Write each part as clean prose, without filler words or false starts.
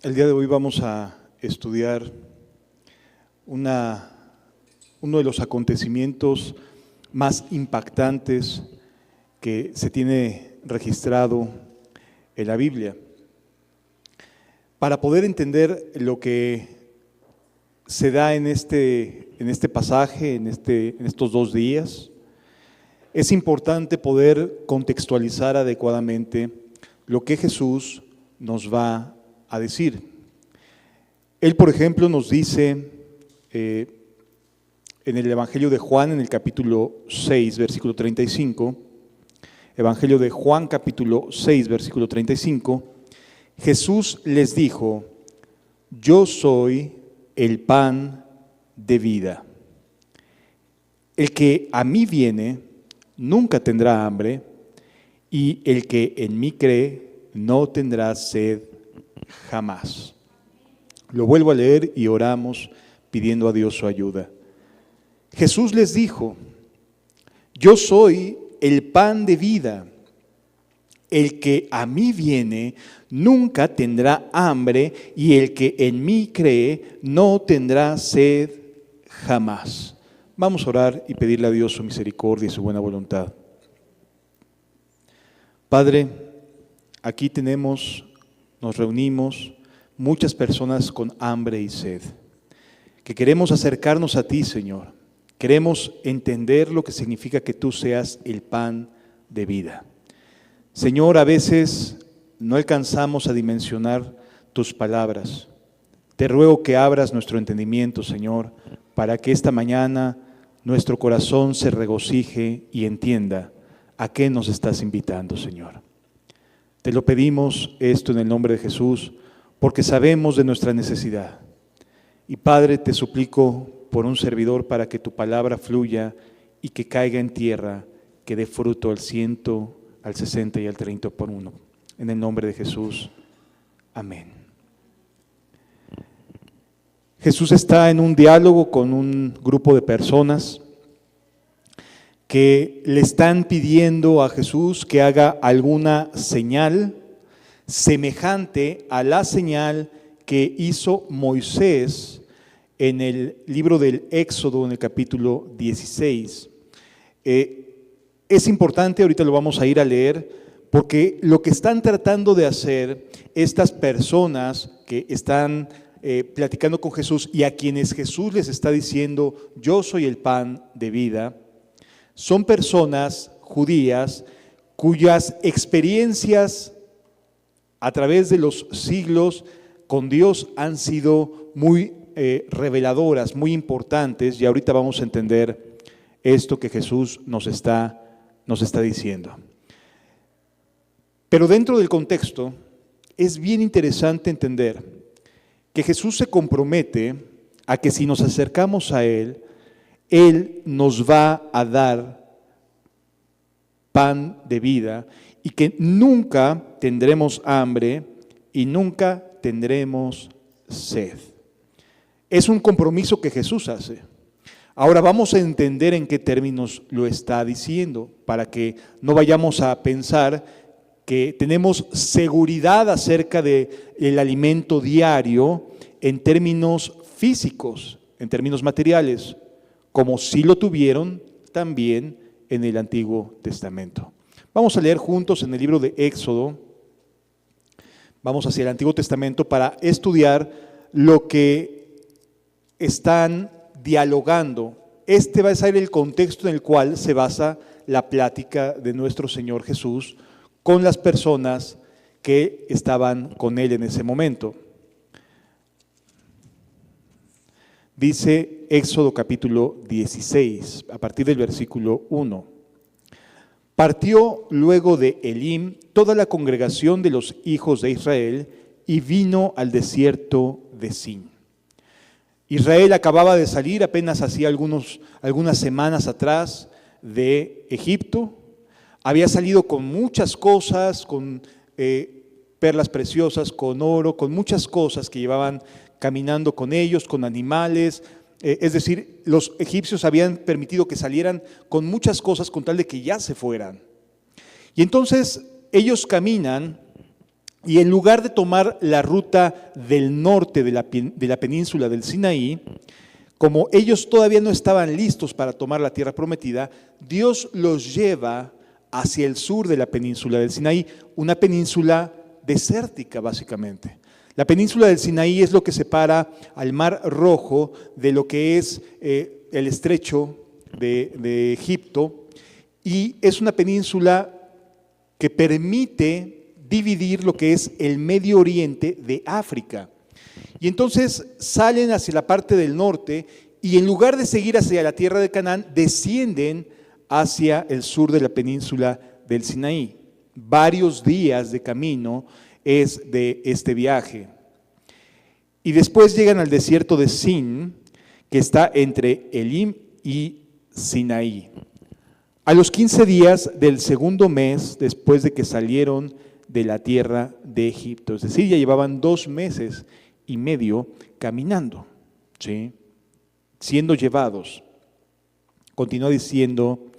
El día de hoy vamos a estudiar uno de los acontecimientos más impactantes que se tiene registrado en la Biblia. Para poder entender lo que se da en este pasaje, en estos 2 días, es importante poder contextualizar adecuadamente lo que Jesús nos va a decir. Él, por ejemplo, nos dice en el Evangelio de Juan, en el capítulo 6, versículo 35, Evangelio de Juan, capítulo 6, versículo 35, Jesús les dijo: yo soy el pan de vida. El que a mí viene nunca tendrá hambre, y el que en mí cree no tendrá sed jamás. Lo vuelvo a leer y oramos pidiendo a Dios su ayuda. Jesús les dijo: yo soy el pan de vida. El que a mí viene nunca tendrá hambre, y el que en mí cree no tendrá sed jamás. Vamos a orar y pedirle a Dios su misericordia y su buena voluntad. Padre, aquí nos reunimos muchas personas con hambre y sed, que queremos acercarnos a ti, Señor. Queremos entender lo que significa que tú seas el pan de vida. Señor, a veces no alcanzamos a dimensionar tus palabras. Te ruego que abras nuestro entendimiento, Señor, para que esta mañana nuestro corazón se regocije y entienda a qué nos estás invitando, Señor. Te lo pedimos esto en el nombre de Jesús, porque sabemos de nuestra necesidad. Y Padre, te suplico por un servidor para que tu palabra fluya y que caiga en tierra, que dé fruto al 100, al 60 y al 30 por uno. En el nombre de Jesús. Amén. Jesús está en un diálogo con un grupo de personas que le están pidiendo a Jesús que haga alguna señal semejante a la señal que hizo Moisés en el libro del Éxodo, en el capítulo 16. Es importante, ahorita lo vamos a ir a leer, porque lo que están tratando de hacer estas personas que están platicando con Jesús y a quienes Jesús les está diciendo: yo soy el pan de vida, son personas judías cuyas experiencias a través de los siglos con Dios han sido muy reveladoras, muy importantes, y ahorita vamos a entender esto que Jesús nos está diciendo. Pero dentro del contexto es bien interesante entender que Jesús se compromete a que si nos acercamos a Él nos va a dar pan de vida y que nunca tendremos hambre y nunca tendremos sed. Es un compromiso que Jesús hace. Ahora vamos a entender en qué términos lo está diciendo, para que no vayamos a pensar que tenemos seguridad acerca del alimento diario en términos físicos, en términos materiales, como sí lo tuvieron también en el Antiguo Testamento. Vamos a leer juntos en el libro de Éxodo, vamos hacia el Antiguo Testamento para estudiar lo que están dialogando. Este va a ser el contexto en el cual se basa la plática de nuestro Señor Jesús con las personas que estaban con Él en ese momento. Dice Éxodo capítulo 16, a partir del versículo 1. Partió luego de Elim toda la congregación de los hijos de Israel y vino al desierto de Sin. Israel acababa de salir apenas hacía algunas semanas atrás de Egipto. Había salido con muchas cosas, con perlas preciosas, con oro, con muchas cosas que llevaban caminando con ellos, con animales. Es decir, los egipcios habían permitido que salieran con muchas cosas con tal de que ya se fueran. Y entonces ellos caminan Y en lugar de tomar la ruta del norte de la península del Sinaí, como ellos todavía no estaban listos para tomar la tierra prometida, Dios los lleva hacia el sur de la península del Sinaí, una península desértica básicamente. La península del Sinaí es lo que separa al Mar Rojo de lo que es el estrecho de Egipto, y es una península que permite dividir lo que es el Medio Oriente de África. Y entonces salen hacia la parte del norte y en lugar de seguir hacia la tierra de Canaán, descienden hacia el sur de la península del Sinaí. Varios días de camino es de este viaje. Y después llegan al desierto de Sin, que está entre Elim y Sinaí. A los 15 días del segundo mes, después de que salieron de la tierra de Egipto, es decir, ya llevaban 2 meses y medio caminando, ¿sí?, siendo llevados. Continúa diciendo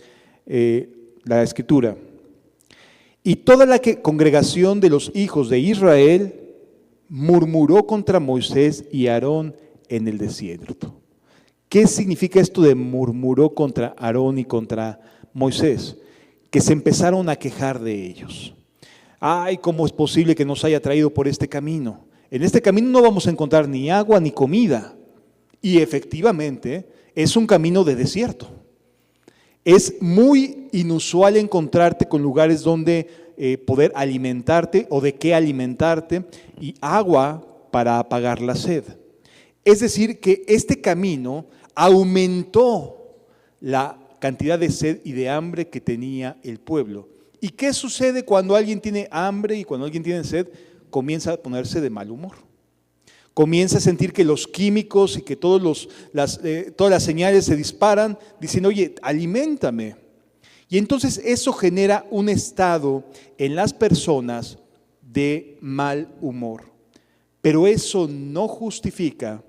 la Escritura. Y toda la congregación de los hijos de Israel murmuró contra Moisés y Aarón en el desierto. ¿Qué significa esto de murmuró contra Aarón y contra Moisés? Que se empezaron a quejar de ellos. Ay, ¿cómo es posible que nos haya traído por este camino? En este camino no vamos a encontrar ni agua ni comida. Y efectivamente es un camino de desierto. Es muy inusual encontrarte con lugares donde poder alimentarte o de qué alimentarte y agua para apagar la sed. Es decir, que este camino aumentó la cantidad de sed y de hambre que tenía el pueblo. ¿Y qué sucede cuando alguien tiene hambre y cuando alguien tiene sed? Comienza a ponerse de mal humor. Comienza a sentir que los químicos y que todas las señales se disparan diciendo, oye, aliméntame. Y entonces eso genera un estado en las personas de mal humor. Pero eso no justifica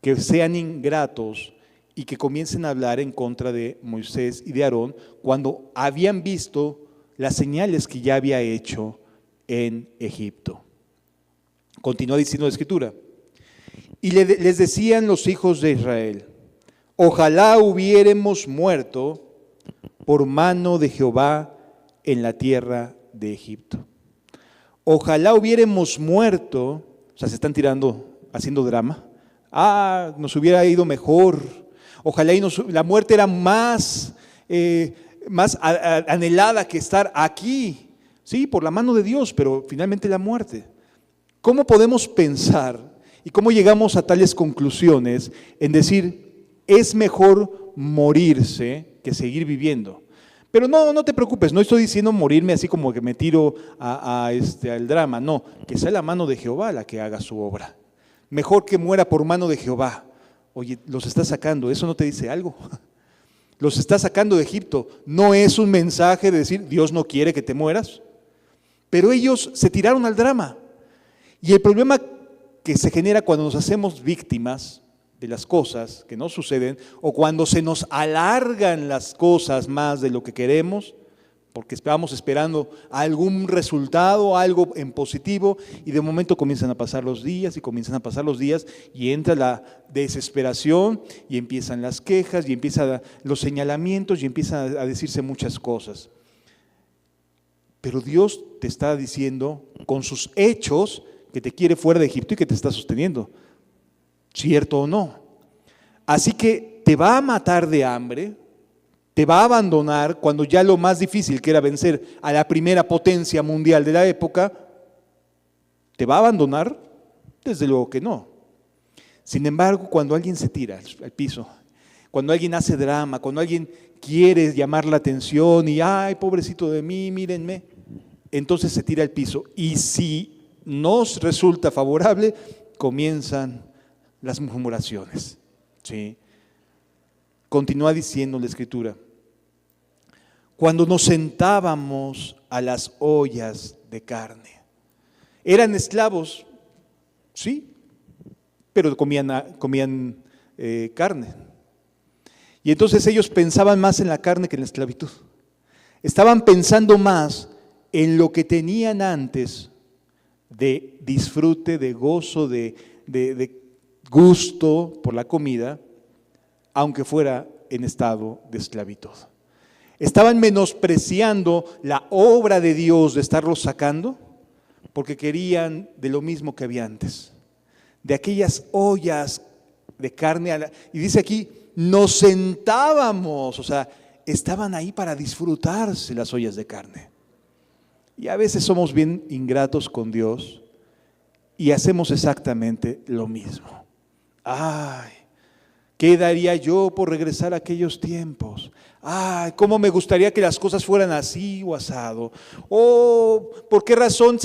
que sean ingratos y que comiencen a hablar en contra de Moisés y de Aarón cuando habían visto las señales que ya había hecho en Egipto. Continúa diciendo la Escritura. Y les decían los hijos de Israel, ojalá hubiéramos muerto por mano de Jehová en la tierra de Egipto. Ojalá hubiéramos muerto, o sea, se están haciendo drama. Nos hubiera ido mejor. Ojalá la muerte era más anhelada que estar aquí. Sí, por la mano de Dios, pero finalmente la muerte. ¿Cómo podemos pensar y cómo llegamos a tales conclusiones en decir, es mejor morirse que seguir viviendo? Pero no te preocupes, no estoy diciendo morirme así como que me tiro al drama, no, que sea la mano de Jehová la que haga su obra. Mejor que muera por mano de Jehová. Oye, los está sacando, ¿eso no te dice algo? Los está sacando de Egipto. ¿No es un mensaje de decir, Dios no quiere que te mueras? Pero ellos se tiraron al drama. Y el problema que se genera cuando nos hacemos víctimas de las cosas que no suceden o cuando se nos alargan las cosas más de lo que queremos, porque estábamos esperando algún resultado, algo en positivo, y de momento comienzan a pasar los días y entra la desesperación y empiezan las quejas y empiezan los señalamientos y empiezan a decirse muchas cosas. Pero Dios te está diciendo con sus hechos que te quiere fuera de Egipto y que te está sosteniendo, ¿cierto o no? Así que te va a matar de hambre, te va a abandonar cuando ya lo más difícil que era vencer a la primera potencia mundial de la época, ¿te va a abandonar? Desde luego que no. Sin embargo, cuando alguien se tira al piso, cuando alguien hace drama, cuando alguien quiere llamar la atención y ¡ay, pobrecito de mí, mírenme! Entonces se tira al piso y si nos resulta favorable, comienzan las murmuraciones. ¿Sí? Continúa diciendo la Escritura, cuando nos sentábamos a las ollas de carne, eran esclavos, sí, pero comían carne. Y entonces ellos pensaban más en la carne que en la esclavitud. Estaban pensando más en lo que tenían antes de disfrute, de gozo, de gusto por la comida, aunque fuera en estado de esclavitud. Estaban menospreciando la obra de Dios de estarlos sacando porque querían de lo mismo que había antes, de aquellas ollas de carne. Y dice aquí, nos sentábamos, o sea, estaban ahí para disfrutarse las ollas de carne. Y a veces somos bien ingratos con Dios y hacemos exactamente lo mismo. Ay, ¿qué daría yo por regresar a aquellos tiempos? Ay, cómo me gustaría que las cosas fueran así o asado. Oh, ¿por qué razón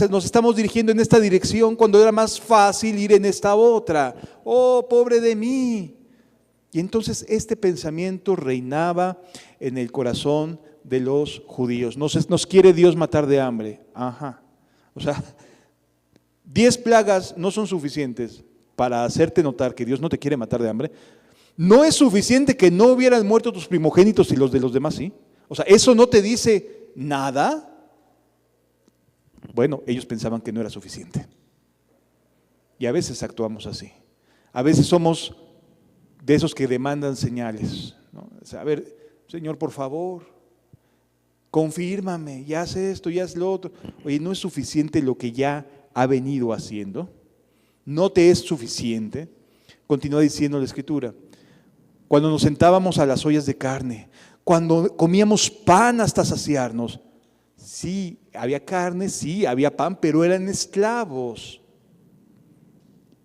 nos estamos dirigiendo en esta dirección cuando era más fácil ir en esta otra? Oh, pobre de mí. Y entonces este pensamiento reinaba en el corazón de los judíos. Nos quiere Dios matar de hambre. Ajá. O sea, 10 plagas no son suficientes para hacerte notar que Dios no te quiere matar de hambre. No es suficiente que no hubieran muerto tus primogénitos y los de los demás, ¿sí? O sea, ¿eso no te dice nada? Bueno, ellos pensaban que no era suficiente. Y a veces actuamos así. A veces somos de esos que demandan señales, ¿no? O sea, a ver, Señor, por favor, confírmame, ya haz esto, ya haz lo otro. Oye, ¿no es suficiente lo que ya ha venido haciendo? ¿No te es suficiente? Continúa diciendo la Escritura. Cuando nos sentábamos a las ollas de carne, cuando comíamos pan hasta saciarnos, sí, había carne, sí, había pan, pero eran esclavos.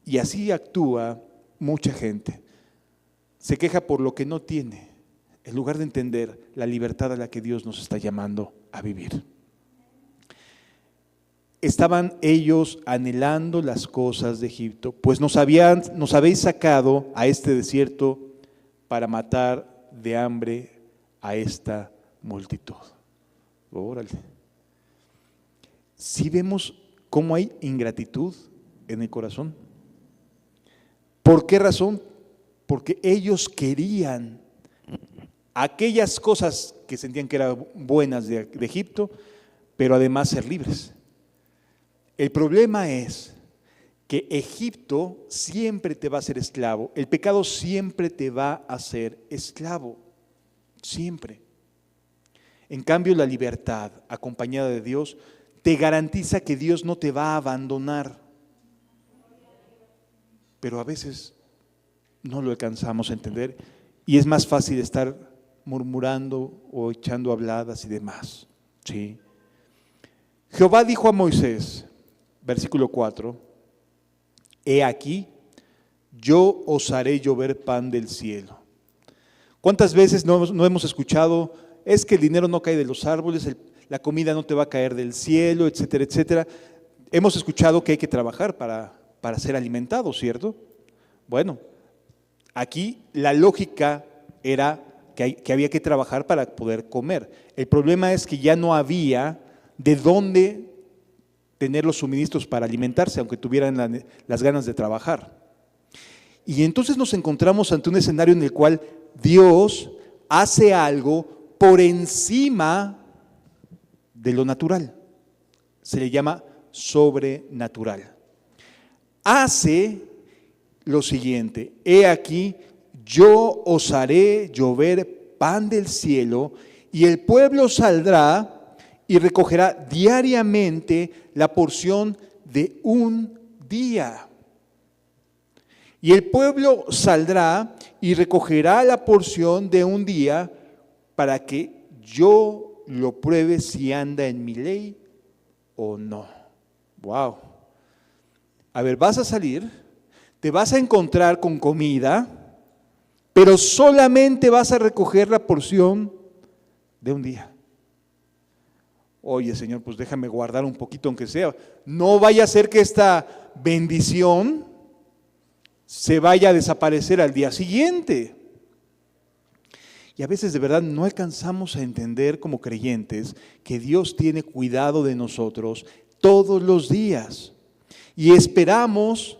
Y así actúa mucha gente. Se queja por lo que no tiene, en lugar de entender la libertad a la que Dios nos está llamando a vivir. Estaban ellos anhelando las cosas de Egipto, pues nos habéis sacado a este desierto para matar de hambre a esta multitud. Órale. ¿Sí vemos cómo hay ingratitud en el corazón? ¿Por qué razón? Porque ellos querían aquellas cosas que sentían que eran buenas de Egipto, pero además ser libres. El problema es que Egipto siempre te va a hacer esclavo, el pecado siempre te va a hacer esclavo, siempre. En cambio, la libertad acompañada de Dios te garantiza que Dios no te va a abandonar, pero a veces no lo alcanzamos a entender y es más fácil estar murmurando o echando habladas y demás, ¿sí? Jehová dijo a Moisés, versículo 4, he aquí, yo os haré llover pan del cielo. ¿Cuántas veces no hemos escuchado, es que el dinero no cae de los árboles, la comida no te va a caer del cielo, etcétera, etcétera? Hemos escuchado que hay que trabajar para ser alimentados, ¿cierto? Bueno, aquí la lógica era que había que trabajar para poder comer. El problema es que ya no había de dónde tener los suministros para alimentarse, aunque tuvieran las ganas de trabajar. Y entonces nos encontramos ante un escenario en el cual Dios hace algo por encima de lo natural. Se le llama sobrenatural. Hace lo siguiente, he aquí, yo os haré llover pan del cielo y el pueblo saldrá y recogerá diariamente la porción de un día. Y el pueblo saldrá y recogerá la porción de un día para que yo lo pruebe si anda en mi ley o no. Wow. A ver, vas a salir, te vas a encontrar con comida, pero solamente vas a recoger la porción de un día. Oye, Señor, pues déjame guardar un poquito aunque sea. No vaya a ser que esta bendición se vaya a desaparecer al día siguiente. Y a veces de verdad no alcanzamos a entender como creyentes que Dios tiene cuidado de nosotros todos los días. Y esperamos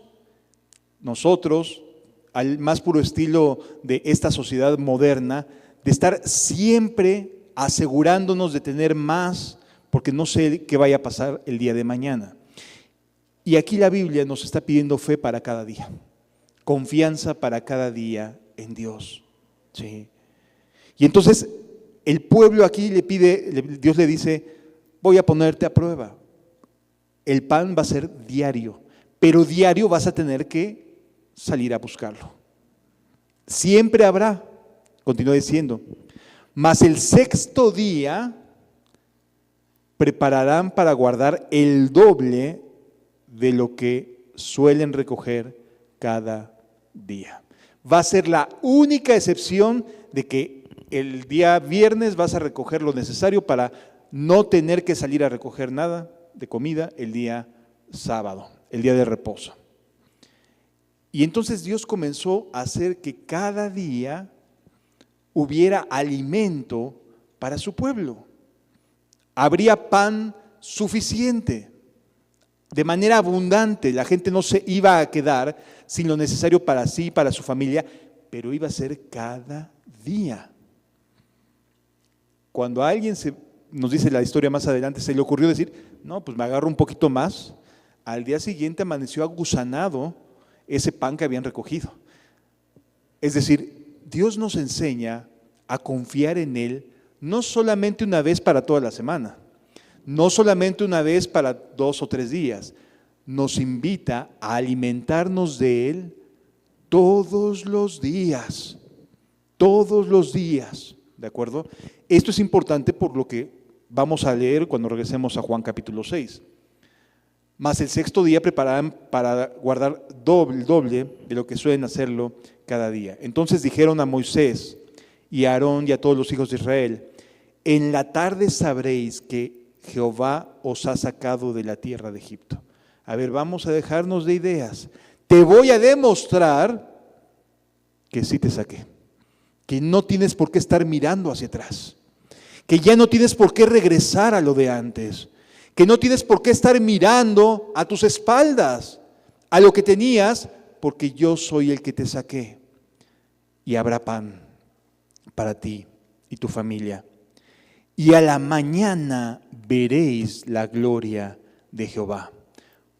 nosotros, al más puro estilo de esta sociedad moderna, de estar siempre asegurándonos de tener más, porque no sé qué vaya a pasar el día de mañana. Y aquí la Biblia nos está pidiendo fe para cada día, confianza para cada día en Dios. ¿Sí? Y entonces el pueblo aquí le pide, Dios le dice, voy a ponerte a prueba. El pan va a ser diario, pero diario vas a tener que salir a buscarlo. Siempre habrá, continúa diciendo, mas el sexto día prepararán para guardar el doble de lo que suelen recoger cada día. Va a ser la única excepción de que el día viernes vas a recoger lo necesario para no tener que salir a recoger nada de comida el día sábado, el día de reposo. Y entonces Dios comenzó a hacer que cada día hubiera alimento para su pueblo. Habría pan suficiente, de manera abundante. La gente no se iba a quedar sin lo necesario para sí, para su familia, pero iba a ser cada día. Cuando a alguien nos dice la historia más adelante, se le ocurrió decir, no, pues me agarro un poquito más, al día siguiente amaneció agusanado ese pan que habían recogido. Es decir, Dios nos enseña a confiar en Él, no solamente una vez para toda la semana, no solamente una vez para 2 o 3 días, nos invita a alimentarnos de Él todos los días, ¿de acuerdo? Esto es importante por lo que vamos a leer cuando regresemos a Juan capítulo 6. Mas el sexto día prepararán para guardar doble de lo que suelen hacerlo cada día. Entonces dijeron a Moisés y a Aarón y a todos los hijos de Israel, en la tarde sabréis que Jehová os ha sacado de la tierra de Egipto. A ver, vamos a dejarnos de ideas. Te voy a demostrar que sí te saqué, que no tienes por qué estar mirando hacia atrás, que ya no tienes por qué regresar a lo de antes, que no tienes por qué estar mirando a tus espaldas, a lo que tenías, porque yo soy el que te saqué. Y habrá pan para ti y tu familia. Y a la mañana veréis la gloria de Jehová,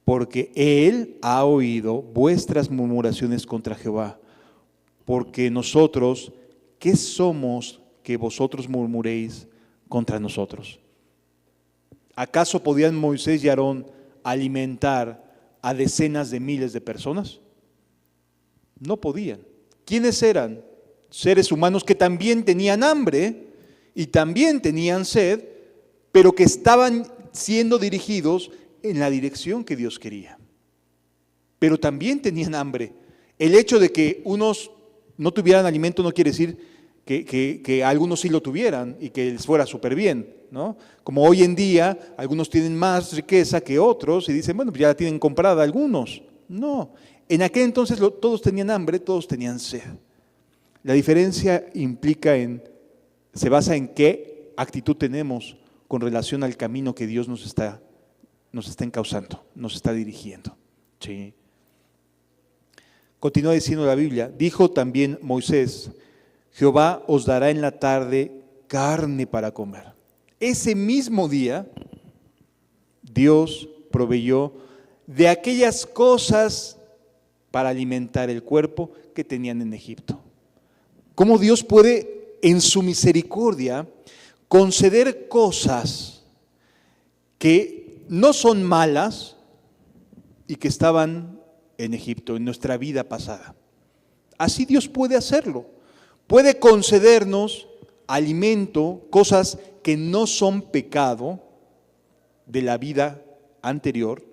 porque Él ha oído vuestras murmuraciones contra Jehová. Porque nosotros, ¿qué somos que vosotros murmuréis contra nosotros? ¿Acaso podían Moisés y Aarón alimentar a decenas de miles de personas? No podían. ¿Quiénes eran? Seres humanos que también tenían hambre y también tenían sed, pero que estaban siendo dirigidos en la dirección que Dios quería. Pero también tenían hambre. El hecho de que unos no tuvieran alimento no quiere decir que algunos sí lo tuvieran y que les fuera súper bien, ¿no? Como hoy en día, algunos tienen más riqueza que otros y dicen, bueno, pues ya la tienen comprada algunos. No, en aquel entonces todos tenían hambre, todos tenían sed. La diferencia se basa en qué actitud tenemos con relación al camino que Dios nos está encauzando, nos está dirigiendo. ¿Sí? Continúa diciendo la Biblia, dijo también Moisés, Jehová os dará en la tarde carne para comer. Ese mismo día, Dios proveyó de aquellas cosas para alimentar el cuerpo que tenían en Egipto. ¿Cómo Dios puede, en su misericordia, conceder cosas que no son malas y que estaban en Egipto, en nuestra vida pasada? Así Dios puede hacerlo. Puede concedernos alimento, cosas que no son pecado de la vida anterior,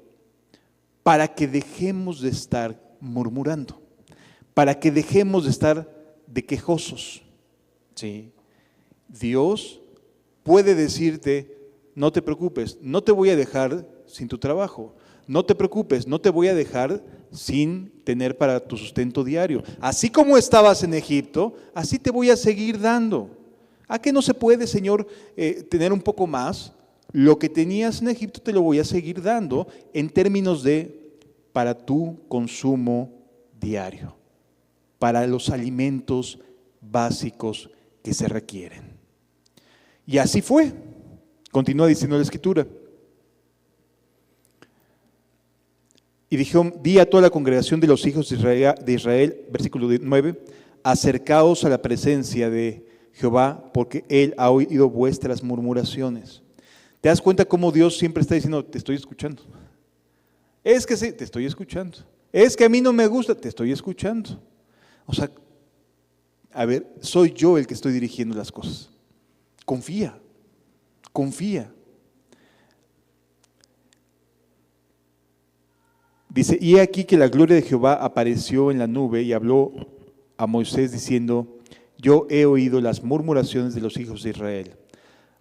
para que dejemos de estar murmurando, para que dejemos de estar de quejosos. ¿Sí? Dios puede decirte, no te preocupes, no te voy a dejar sin tu trabajo, no te preocupes, no te voy a dejar sin tener para tu sustento diario. Así como estabas en Egipto, así te voy a seguir dando. ¿A qué no se puede, Señor, tener un poco más? Lo que tenías en Egipto te lo voy a seguir dando en términos de para tu consumo diario, para los alimentos básicos que se requieren. Y así fue. Continúa diciendo la Escritura. Y dijo, di a toda la congregación de los hijos de Israel, versículo 9, acercaos a la presencia de Jehová, porque Él ha oído vuestras murmuraciones. ¿Te das cuenta cómo Dios siempre está diciendo, te estoy escuchando? Es que sí, te estoy escuchando. Es que a mí no me gusta, te estoy escuchando. O sea, a ver, soy yo el que estoy dirigiendo las cosas. Confía, confía. Dice, y he aquí que la gloria de Jehová apareció en la nube y habló a Moisés diciendo, yo he oído las murmuraciones de los hijos de Israel.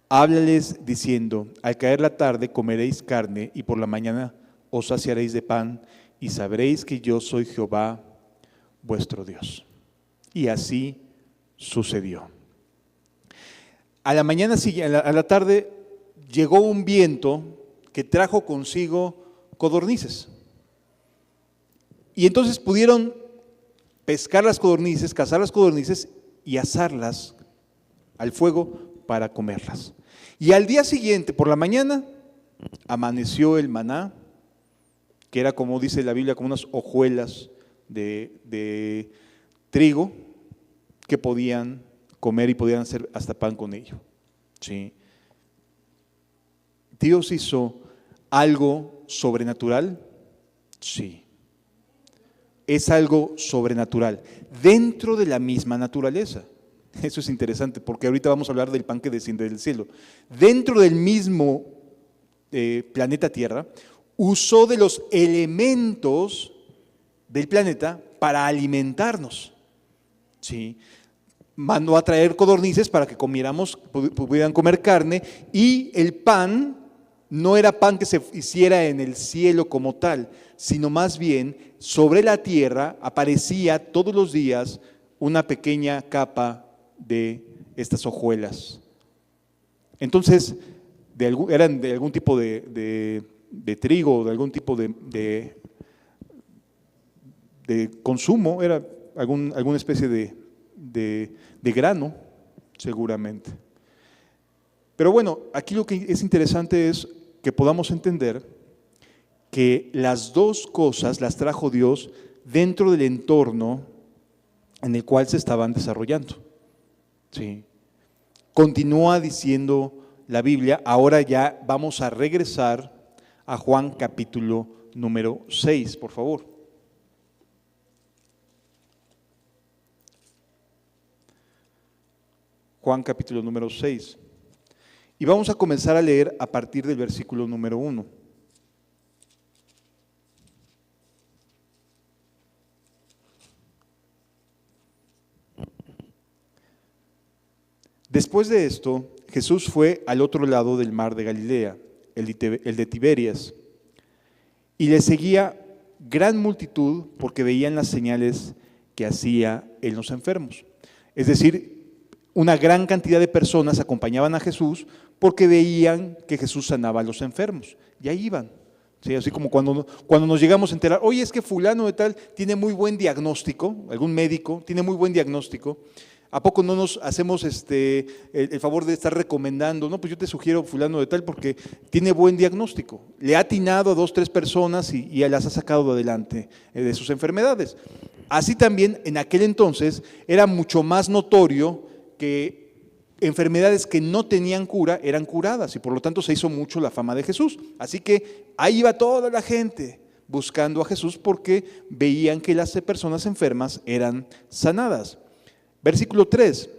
Háblales diciendo, al caer la tarde comeréis carne y por la mañana os saciaréis de pan y sabréis que yo soy Jehová vuestro Dios. Y así sucedió. A la mañana siguiente, a la tarde, llegó un viento que trajo consigo codornices. Y entonces pudieron pescar las codornices, cazar las codornices y asarlas al fuego para comerlas. Y al día siguiente, por la mañana, amaneció el maná, que era, como dice la Biblia, como unas hojuelas de trigo que podían comer y podían hacer hasta pan con ello. ¿Sí? ¿Dios hizo algo sobrenatural? Sí. Es algo sobrenatural, dentro de la misma naturaleza. Eso es interesante, porque ahorita vamos a hablar del pan que desciende del cielo. Dentro del mismo planeta Tierra, usó de los elementos del planeta para alimentarnos. ¿Sí? Mandó a traer codornices para que pudieran comer carne, y el pan no era pan que se hiciera en el cielo como tal, sino más bien sobre la tierra aparecía todos los días una pequeña capa de estas hojuelas. Entonces, eran de algún tipo de trigo, de algún tipo de consumo, era alguna especie de grano, seguramente. Pero bueno, aquí lo que es interesante es que podamos entender que las dos cosas las trajo Dios dentro del entorno en el cual se estaban desarrollando. ¿Sí? Continúa diciendo la Biblia, ahora ya vamos a regresar a Juan capítulo número 6, por favor. Juan capítulo número 6. Y vamos a comenzar a leer a partir del versículo número 1. Después de esto, Jesús fue al otro lado del mar de Galilea, el de Tiberias, y le seguía gran multitud porque veían las señales que hacía en los enfermos. Es decir, una gran cantidad de personas acompañaban a Jesús porque veían que Jesús sanaba a los enfermos. Y ahí iban. ¿Sí? Así como cuando nos llegamos a enterar, oye, es que fulano de tal tiene muy buen diagnóstico, algún médico tiene muy buen diagnóstico, ¿a poco no nos hacemos el favor de estar recomendando? No, pues yo te sugiero fulano de tal porque tiene buen diagnóstico. Le ha atinado a 2, 3 personas y las ha sacado adelante de sus enfermedades. Así también en aquel entonces era mucho más notorio que enfermedades que no tenían cura eran curadas, y por lo tanto se hizo mucho la fama de Jesús. Así que ahí iba toda la gente buscando a Jesús porque veían que las personas enfermas eran sanadas. Versículo 3,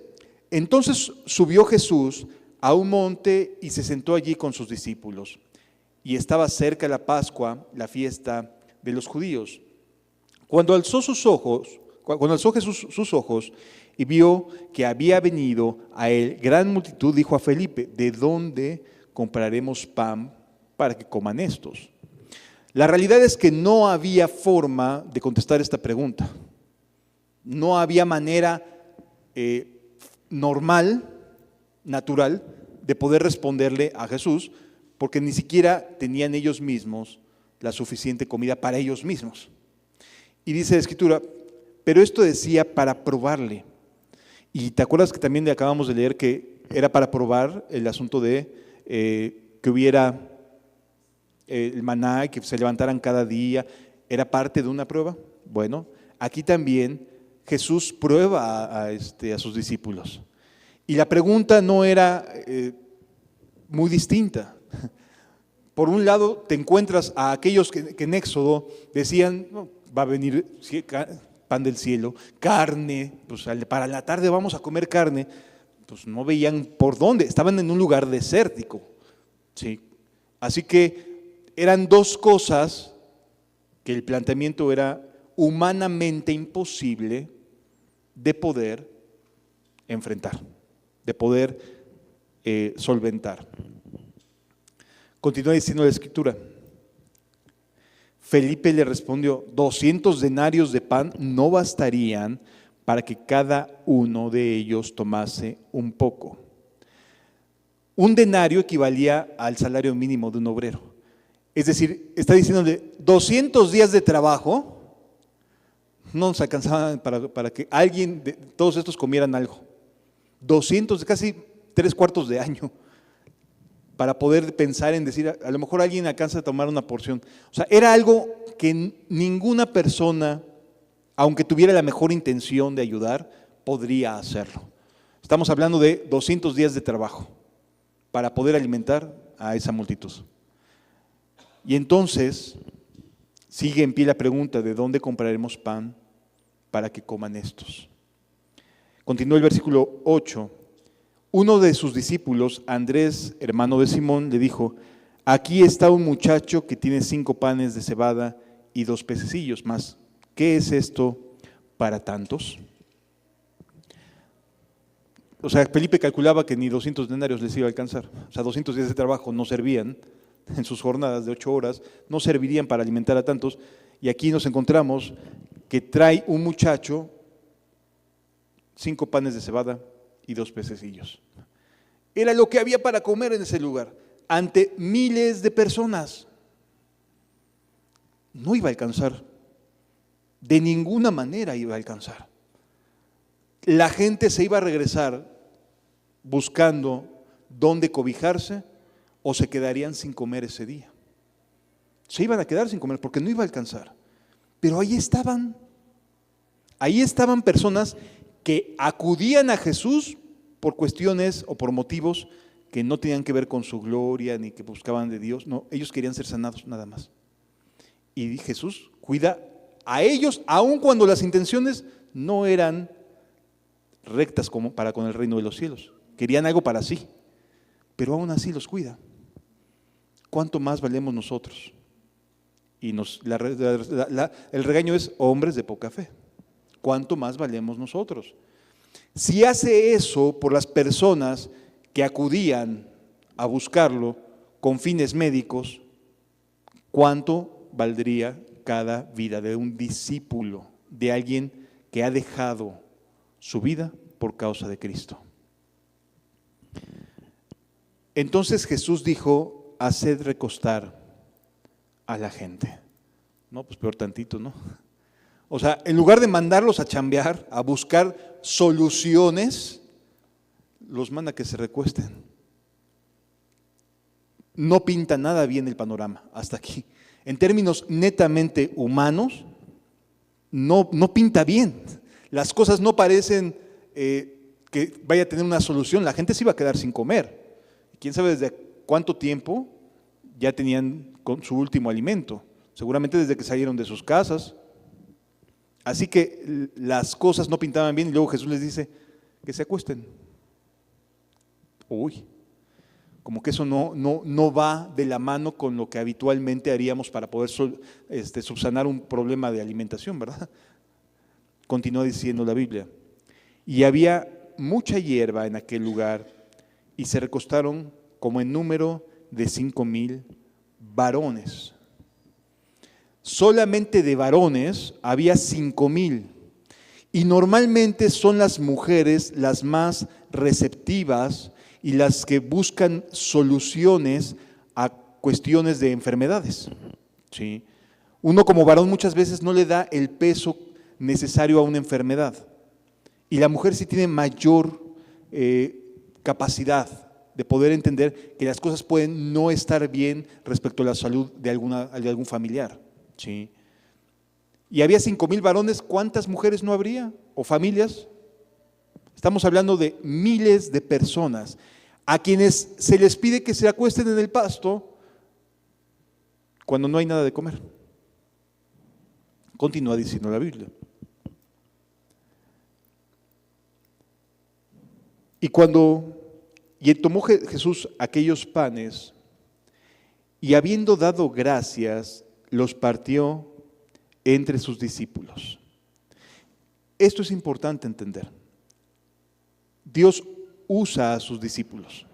entonces subió Jesús a un monte y se sentó allí con sus discípulos. Y estaba cerca la Pascua, la fiesta de los judíos. Cuando alzó Jesús sus ojos y vio que había venido a él gran multitud, dijo a Felipe, ¿de dónde compraremos pan para que coman estos? La realidad es que no había forma de contestar esta pregunta. No había manera normal, natural, de poder responderle a Jesús, porque ni siquiera tenían ellos mismos la suficiente comida para ellos mismos. Y dice la Escritura, pero esto decía para probarle. Y te acuerdas que también acabamos de leer que era para probar el asunto de que hubiera el maná y que se levantaran cada día. ¿Era parte de una prueba? Bueno, aquí también Jesús prueba a sus discípulos. Y la pregunta no era muy distinta. Por un lado, te encuentras a aquellos que en Éxodo decían, "No, va a venir pan del cielo, carne, pues para la tarde vamos a comer carne". Pues no veían por dónde, estaban en un lugar desértico. ¿Sí? Así que eran dos cosas que el planteamiento era humanamente imposible de poder enfrentar, de poder solventar. Continúa diciendo la Escritura. Felipe le respondió, 200 denarios de pan no bastarían para que cada uno de ellos tomase un poco. Un denario equivalía al salario mínimo de un obrero. Es decir, está diciéndole, 200 días de trabajo no nos alcanzaban para que alguien de todos estos comieran algo. 200, casi 3/4 de año, para poder pensar en decir, a lo mejor alguien alcanza a tomar una porción. O sea, era algo que ninguna persona, aunque tuviera la mejor intención de ayudar, podría hacerlo. Estamos hablando de 200 días de trabajo para poder alimentar a esa multitud. Y entonces sigue en pie la pregunta, ¿de dónde compraremos pan para que coman estos? Continúa el versículo 8. Uno de sus discípulos, Andrés, hermano de Simón, le dijo, aquí está un muchacho que tiene 5 panes de cebada y 2 pececillos más. ¿Qué es esto para tantos? O sea, Felipe calculaba que ni 200 denarios les iba a alcanzar. O sea, 200 días de trabajo no servían en sus jornadas de 8 horas, no servirían para alimentar a tantos. Y aquí nos encontramos que trae un muchacho 5 panes de cebada y 2 pececillos. Era lo que había para comer en ese lugar, ante miles de personas. No iba a alcanzar, de ninguna manera iba a alcanzar. La gente se iba a regresar buscando dónde cobijarse o se quedarían sin comer ese día. Se iban a quedar sin comer porque no iba a alcanzar. Pero ahí estaban personas que acudían a Jesús por cuestiones o por motivos que no tenían que ver con su gloria ni que buscaban de Dios. No, ellos querían ser sanados nada más. Y Jesús cuida a ellos, aun cuando las intenciones no eran rectas como para con el reino de los cielos. Querían algo para sí, pero aún así los cuida. ¿Cuánto más valemos nosotros? Y el regaño es hombres de poca fe. ¿Cuánto más valemos nosotros? Si hace eso por las personas que acudían a buscarlo con fines médicos, ¿cuánto valdría cada vida de un discípulo, de alguien que ha dejado su vida por causa de Cristo? Entonces Jesús dijo, haced recostar a la gente. No, pues peor tantito, ¿no? O sea, en lugar de mandarlos a chambear, a buscar soluciones, los manda a que se recuesten. No pinta nada bien el panorama hasta aquí. En términos netamente humanos, no pinta bien. Las cosas no parecen que vaya a tener una solución. La gente se iba a quedar sin comer. ¿Quién sabe desde cuánto tiempo ya tenían con su último alimento? Seguramente desde que salieron de sus casas. Así que las cosas no pintaban bien y luego Jesús les dice que se acuesten. Uy, como que eso no va de la mano con lo que habitualmente haríamos para poder subsanar un problema de alimentación, ¿verdad? Continúa diciendo la Biblia. Y había mucha hierba en aquel lugar y se recostaron como en número de 5,000 varones. Solamente de varones había 5,000 y normalmente son las mujeres las más receptivas y las que buscan soluciones a cuestiones de enfermedades. ¿Sí? Uno como varón muchas veces no le da el peso necesario a una enfermedad y la mujer sí tiene mayor capacidad de poder entender que las cosas pueden no estar bien respecto a la salud de algún familiar. ¿Sí? y había 5,000 varones, ¿cuántas mujeres no habría? ¿O familias? Estamos hablando de miles de personas a quienes se les pide que se acuesten en el pasto cuando no hay nada de comer. Continúa diciendo la Biblia. Y tomó Jesús aquellos panes y habiendo dado gracias, los partió entre sus discípulos. Esto es importante entender. Dios usa a sus discípulos.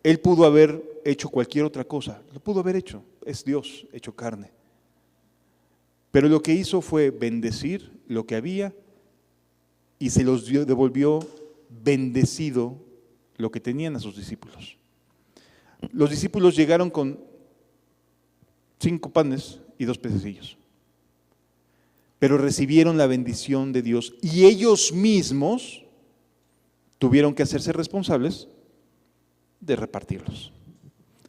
Él pudo haber hecho cualquier otra cosa, lo pudo haber hecho, es Dios hecho carne. Pero lo que hizo fue bendecir lo que había y se los devolvió bendecido lo que tenían a sus discípulos. Los discípulos llegaron con 5 panes y 2 pececillos, pero recibieron la bendición de Dios y ellos mismos tuvieron que hacerse responsables de repartirlos.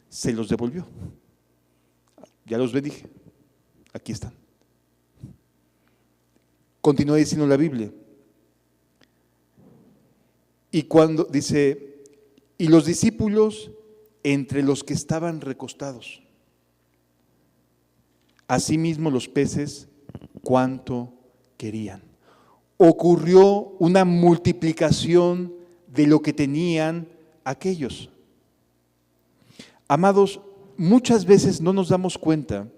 Se los devolvió. Ya los bendije. Aquí están. Continúa diciendo la Biblia. Y cuando dice, y los discípulos entre los que estaban recostados, asimismo los peces, cuanto querían. Ocurrió una multiplicación de lo que tenían aquellos. Amados, muchas veces no nos damos cuenta,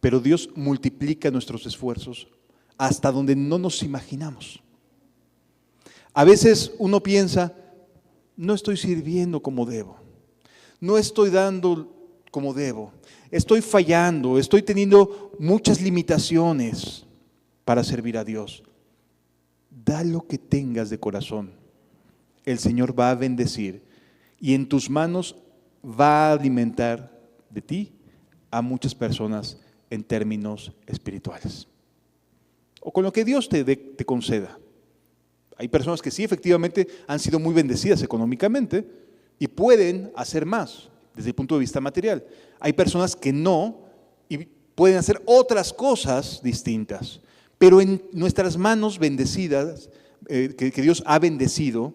pero Dios multiplica nuestros esfuerzos hasta donde no nos imaginamos. A veces uno piensa, no estoy sirviendo como debo, no estoy dando como debo, estoy fallando, estoy teniendo muchas limitaciones para servir a Dios. Da lo que tengas de corazón, el Señor va a bendecir y en tus manos va a alimentar de ti a muchas personas en términos espirituales. O con lo que Dios te conceda. Hay personas que sí, efectivamente, han sido muy bendecidas económicamente y pueden hacer más desde el punto de vista material. Hay personas que no y pueden hacer otras cosas distintas. Pero en nuestras manos bendecidas, que Dios ha bendecido,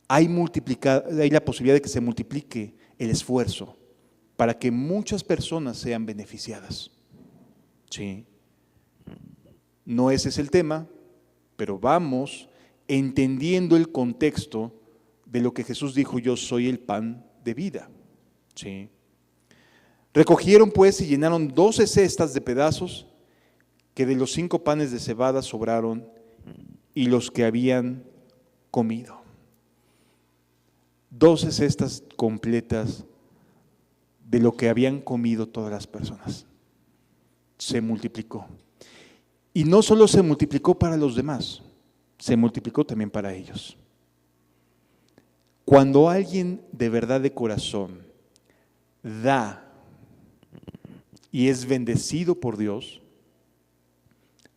hay la posibilidad de que se multiplique el esfuerzo para que muchas personas sean beneficiadas. Sí. No ese es el tema, pero vamos entendiendo el contexto de lo que Jesús dijo, yo soy el pan de vida. Sí. Recogieron pues y llenaron 12 cestas de pedazos que de los 5 panes de cebada sobraron y los que habían comido. 12 cestas completas de lo que habían comido todas las personas. Se multiplicó. Y no solo se multiplicó para los demás, se multiplicó también para ellos. Cuando alguien de verdad de corazón da y es bendecido por Dios,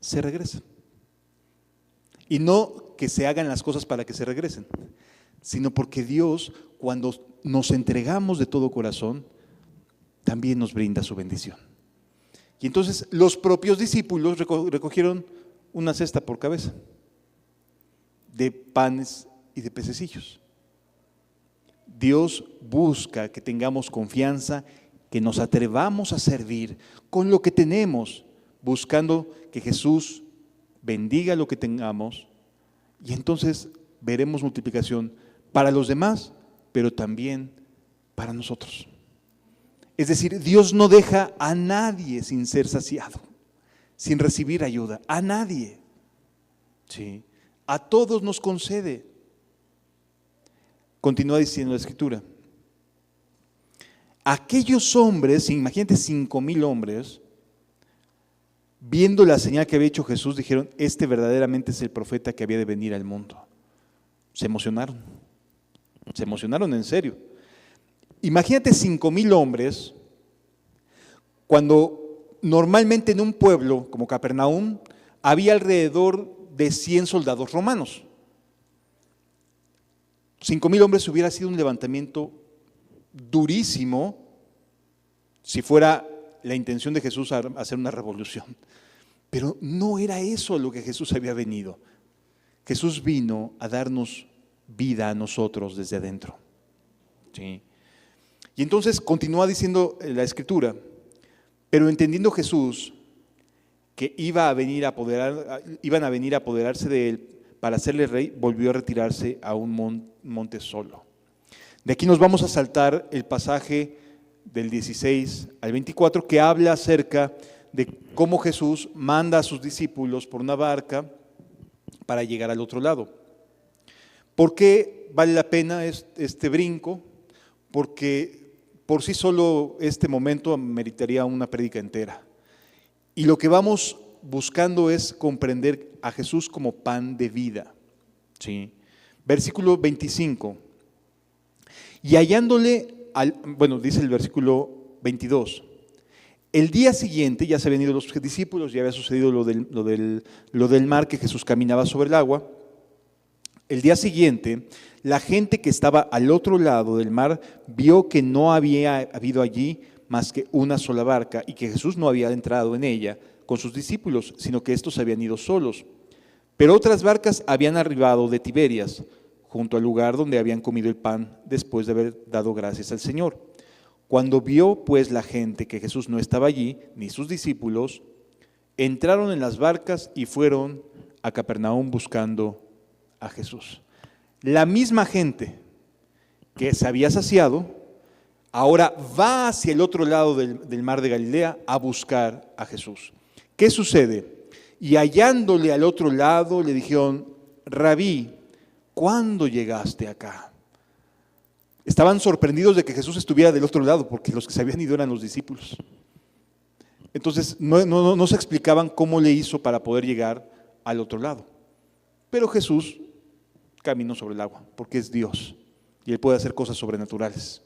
se regresa. Y no que se hagan las cosas para que se regresen, sino porque Dios, cuando nos entregamos de todo corazón, también nos brinda su bendición. Y entonces los propios discípulos recogieron una cesta por cabeza de panes y de pececillos. Dios busca que tengamos confianza, que nos atrevamos a servir con lo que tenemos, buscando que Jesús bendiga lo que tengamos y entonces veremos multiplicación para los demás, pero también para nosotros. Es decir, Dios no deja a nadie sin ser saciado, sin recibir ayuda, a nadie. Sí, a todos nos concede. Continúa diciendo la Escritura. Aquellos hombres, imagínate 5,000 hombres, viendo la señal que había hecho Jesús, dijeron, este verdaderamente es el profeta que había de venir al mundo. Se emocionaron en serio. Imagínate 5,000 hombres, cuando normalmente en un pueblo como Capernaum había alrededor de 100 soldados romanos. 5,000 hombres hubiera sido un levantamiento durísimo si fuera la intención de Jesús a hacer una revolución. Pero no era eso a lo que Jesús había venido. Jesús vino a darnos vida a nosotros desde adentro. ¿Sí? Y entonces continúa diciendo la Escritura, pero entendiendo Jesús que iban a venir a apoderarse de él para hacerle rey, volvió a retirarse a un monte solo. De aquí nos vamos a saltar el pasaje del 16 al 24 que habla acerca de cómo Jesús manda a sus discípulos por una barca para llegar al otro lado. ¿Por qué vale la pena este brinco? Porque por sí solo este momento meritaría una prédica entera. Y lo que vamos buscando es comprender a Jesús como pan de vida. ¿Sí? Versículo 25. Y hallándole, dice el versículo 22. El día siguiente ya se habían ido los discípulos, ya había sucedido lo del mar, que Jesús caminaba sobre el agua. El día siguiente, la gente que estaba al otro lado del mar vio que no había habido allí más que una sola barca y que Jesús no había entrado en ella con sus discípulos, sino que estos habían ido solos. Pero otras barcas habían arribado de Tiberias, junto al lugar donde habían comido el pan después de haber dado gracias al Señor. Cuando vio pues la gente que Jesús no estaba allí, ni sus discípulos, entraron en las barcas y fueron a Capernaum buscando a Jesús. La misma gente que se había saciado, ahora va hacia el otro lado del mar de Galilea a buscar a Jesús. ¿Qué sucede? Y hallándole al otro lado le dijeron: Rabí, ¿cuándo llegaste acá? Estaban sorprendidos de que Jesús estuviera del otro lado, porque los que se habían ido eran los discípulos. Entonces no se explicaban cómo le hizo para poder llegar al otro lado. Pero Jesús caminó sobre el agua, porque es Dios y Él puede hacer cosas sobrenaturales.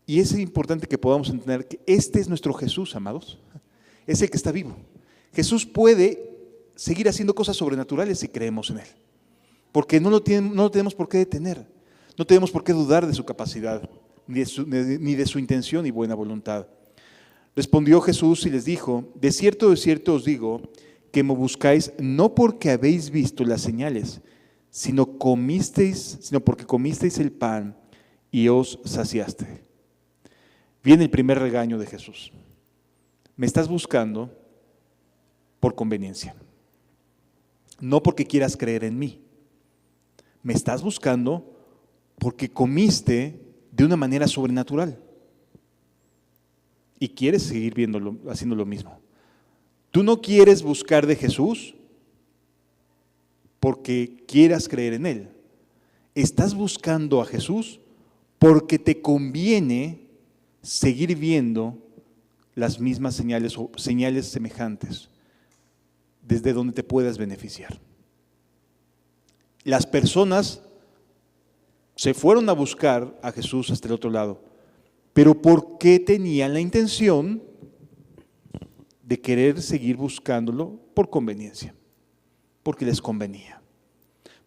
Y es importante que podamos entender que este es nuestro Jesús, amados. Es el que está vivo. Jesús puede seguir haciendo cosas sobrenaturales si creemos en Él, porque no lo tenemos por qué detener, no tenemos por qué dudar de su capacidad, ni de su intención y buena voluntad. Respondió Jesús y les dijo: de cierto os digo, que me buscáis no porque habéis visto las señales, sino porque comisteis el pan y os saciaste. Viene el primer regaño de Jesús. Me estás buscando por conveniencia, no porque quieras creer en mí. Me estás buscando porque comiste de una manera sobrenatural y quieres seguir haciendo lo mismo. Tú no quieres buscar de Jesús porque quieras creer en Él. Estás buscando a Jesús porque te conviene seguir viendo las mismas señales o señales semejantes desde donde te puedas beneficiar. Las personas se fueron a buscar a Jesús hasta el otro lado, pero porque tenían la intención de querer seguir buscándolo por conveniencia, porque les convenía,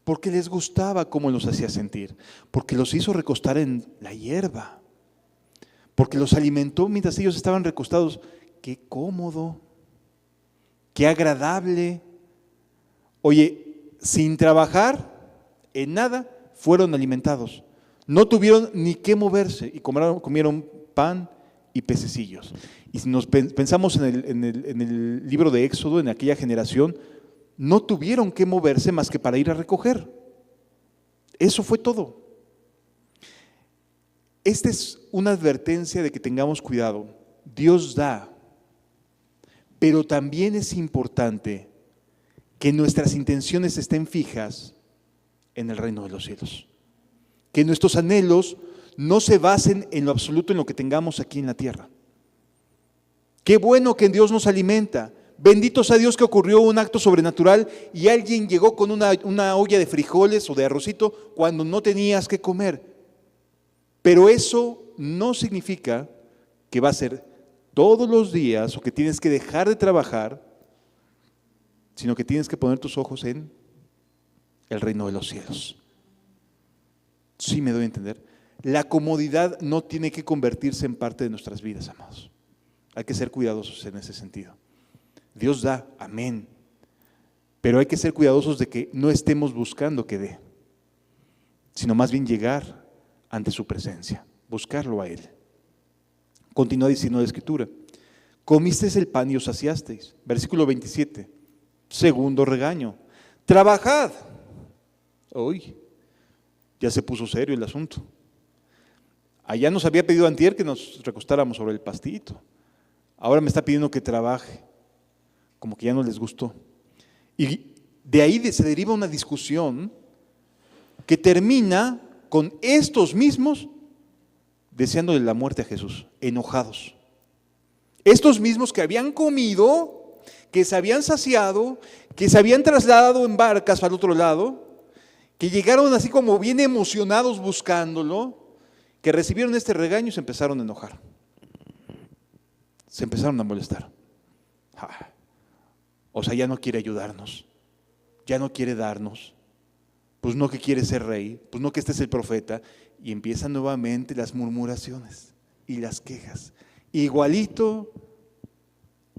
porque les gustaba cómo los hacía sentir, porque los hizo recostar en la hierba, porque los alimentó mientras ellos estaban recostados. Qué cómodo, qué agradable. Oye, sin trabajar en nada, fueron alimentados. No tuvieron ni qué moverse y comieron pan y pececillos. Y si nos pensamos en el libro de Éxodo, en aquella generación, no tuvieron que moverse más que para ir a recoger. Eso fue todo. Esta es una advertencia de que tengamos cuidado. Dios da, pero también es importante que nuestras intenciones estén fijas en el reino de los cielos. Que nuestros anhelos no se basen en lo absoluto en lo que tengamos aquí en la tierra. Qué bueno que Dios nos alimenta. Bendito sea Dios que ocurrió un acto sobrenatural y alguien llegó con una olla de frijoles o de arrocito cuando no tenías que comer. Pero eso no significa que va a ser todos los días o que tienes que dejar de trabajar, sino que tienes que poner tus ojos en el reino de los cielos. Sí me doy a entender. La comodidad no tiene que convertirse en parte de nuestras vidas, amados. Hay que ser cuidadosos en ese sentido. Dios da, amén. Pero hay que ser cuidadosos de que no estemos buscando que dé, sino más bien llegar ante su presencia, buscarlo a Él. Continúa diciendo la Escritura: comisteis el pan y os saciasteis. Versículo 27, segundo regaño: trabajad. Uy, ya se puso serio el asunto. Allá nos había pedido antier que nos recostáramos sobre el pastito. Ahora me está pidiendo que trabaje. Como que ya no les gustó. Y de ahí se deriva una discusión que termina con estos mismos deseándole la muerte a Jesús, enojados. Estos mismos que habían comido, que se habían saciado, que se habían trasladado en barcas al otro lado, que llegaron así como bien emocionados buscándolo, que recibieron este regaño y se empezaron a enojar. Se empezaron a molestar. O sea, ya no quiere ayudarnos, ya no quiere darnos, pues no que quiere ser rey, pues no que este es el profeta, y empiezan nuevamente las murmuraciones y las quejas, igualito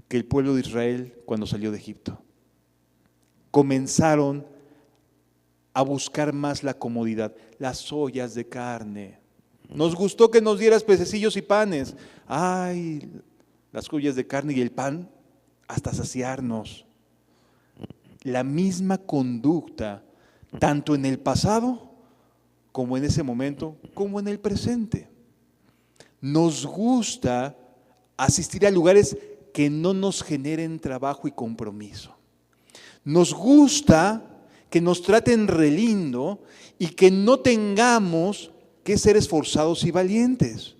que el pueblo de Israel cuando salió de Egipto. Comenzaron a buscar más la comodidad, las ollas de carne. Nos gustó que nos dieras pececillos y panes. Ay, las ollas de carne y el pan hasta saciarnos. La misma conducta, tanto en el pasado como en ese momento, como en el presente. Nos gusta asistir a lugares que no nos generen trabajo y compromiso. Nos gusta que nos traten re lindo y que no tengamos que ser esforzados y valientes.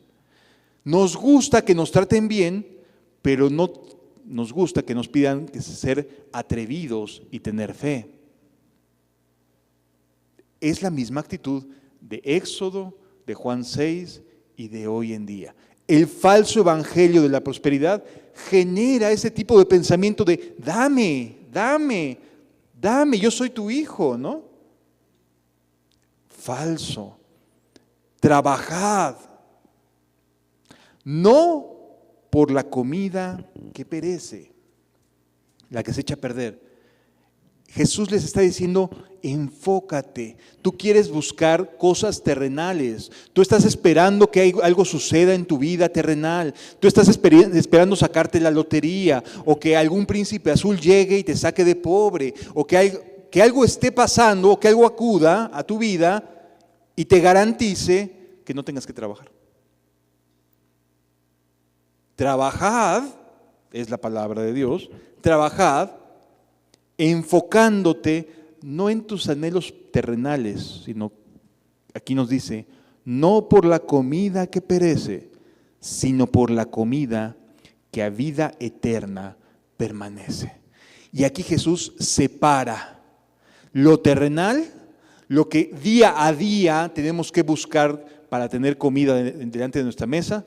Nos gusta que nos traten bien, pero no nos gusta que nos pidan que ser atrevidos y tener fe. Es la misma actitud de Éxodo, de Juan 6 y de hoy en día. El falso evangelio de la prosperidad genera ese tipo de pensamiento de dame, yo soy tu hijo, ¿no? Falso. Trabajad, no por la comida que perece, la que se echa a perder. Jesús les está diciendo, enfócate. Tú quieres buscar cosas terrenales. Tú estás esperando que algo suceda en tu vida terrenal. Tú estás esperando sacarte la lotería, o que algún príncipe azul llegue y te saque de pobre, o que algo esté pasando, o que algo acuda a tu vida y te garantice que no tengas que trabajar. Trabajad, es la palabra de Dios, trabajad enfocándote no en tus anhelos terrenales, sino, aquí nos dice, no por la comida que perece, sino por la comida que a vida eterna permanece. Y aquí Jesús separa lo terrenal, lo que día a día tenemos que buscar para tener comida delante de nuestra mesa,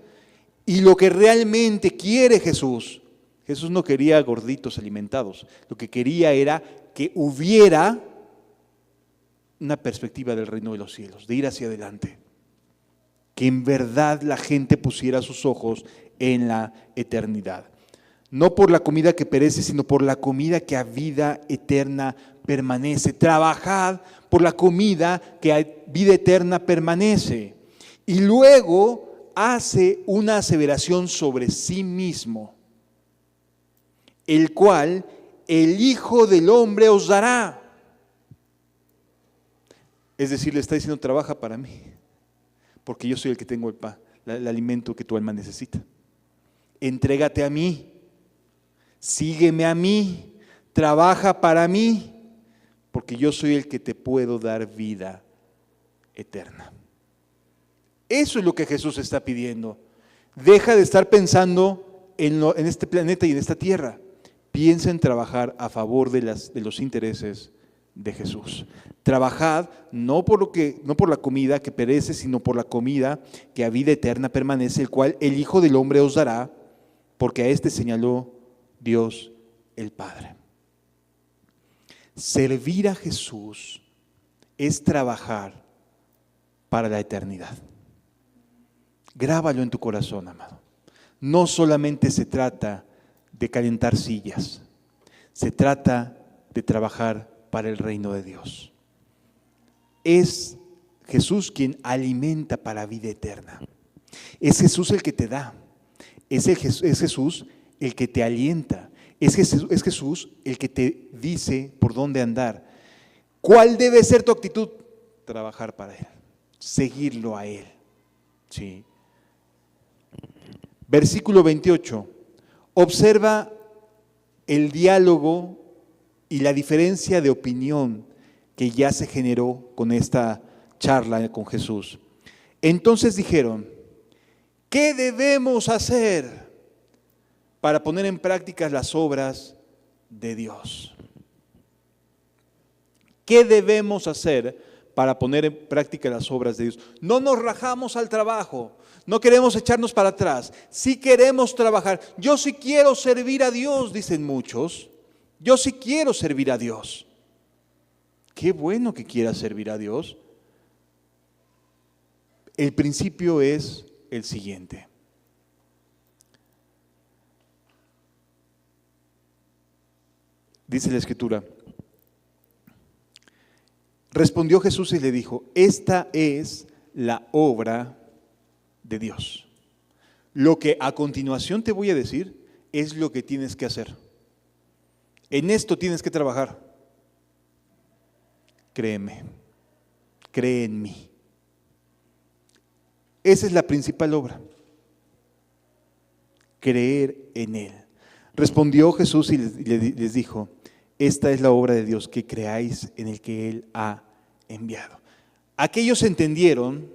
y lo que realmente quiere Jesús. Jesús no quería gorditos alimentados, lo que quería era que hubiera una perspectiva del reino de los cielos, de ir hacia adelante. Que en verdad la gente pusiera sus ojos en la eternidad. No por la comida que perece, sino por la comida que a vida eterna permanece. Trabajad por la comida que a vida eterna permanece. Y luego hace una aseveración sobre sí mismo, el cual el Hijo del Hombre os dará. Es decir, le está diciendo, trabaja para mí, porque yo soy el que tengo el pan, el alimento que tu alma necesita. Entrégate a mí, sígueme a mí, trabaja para mí, porque yo soy el que te puedo dar vida eterna. Eso es lo que Jesús está pidiendo. Deja de estar pensando en este planeta y en esta tierra. Piensa en trabajar a favor de los intereses de Jesús. Trabajad no por la comida que perece, sino por la comida que a vida eterna permanece, el cual el Hijo del Hombre os dará, porque a este señaló Dios el Padre. Servir a Jesús es trabajar para la eternidad. Grábalo en tu corazón, amado. No solamente se trata de calentar sillas, se trata de trabajar para el reino de Dios. Es Jesús quien alimenta para vida eterna. Es Jesús el que te da. Es Jesús el que te alienta. Es Jesús el que te dice por dónde andar. ¿Cuál debe ser tu actitud? Trabajar para Él, seguirlo a Él. Sí. Versículo 28. Observa el diálogo y la diferencia de opinión que ya se generó con esta charla con Jesús. Entonces dijeron, ¿qué debemos hacer para poner en práctica las obras de Dios? ¿Qué debemos hacer para poner en práctica las obras de Dios? No nos rajamos al trabajo, no queremos echarnos para atrás, sí queremos trabajar. Yo sí quiero servir a Dios, dicen muchos. Yo sí quiero servir a Dios. Qué bueno que quieras servir a Dios. El principio es el siguiente. Dice la Escritura. Respondió Jesús y le dijo, esta es la obra de Dios. Lo que a continuación te voy a decir es lo que tienes que hacer. En esto tienes que trabajar. Créeme, cree en mí. Esa es la principal obra. Creer en Él. Respondió Jesús y les dijo, esta es la obra de Dios, que creáis en el que Él ha enviado. Aquellos entendieron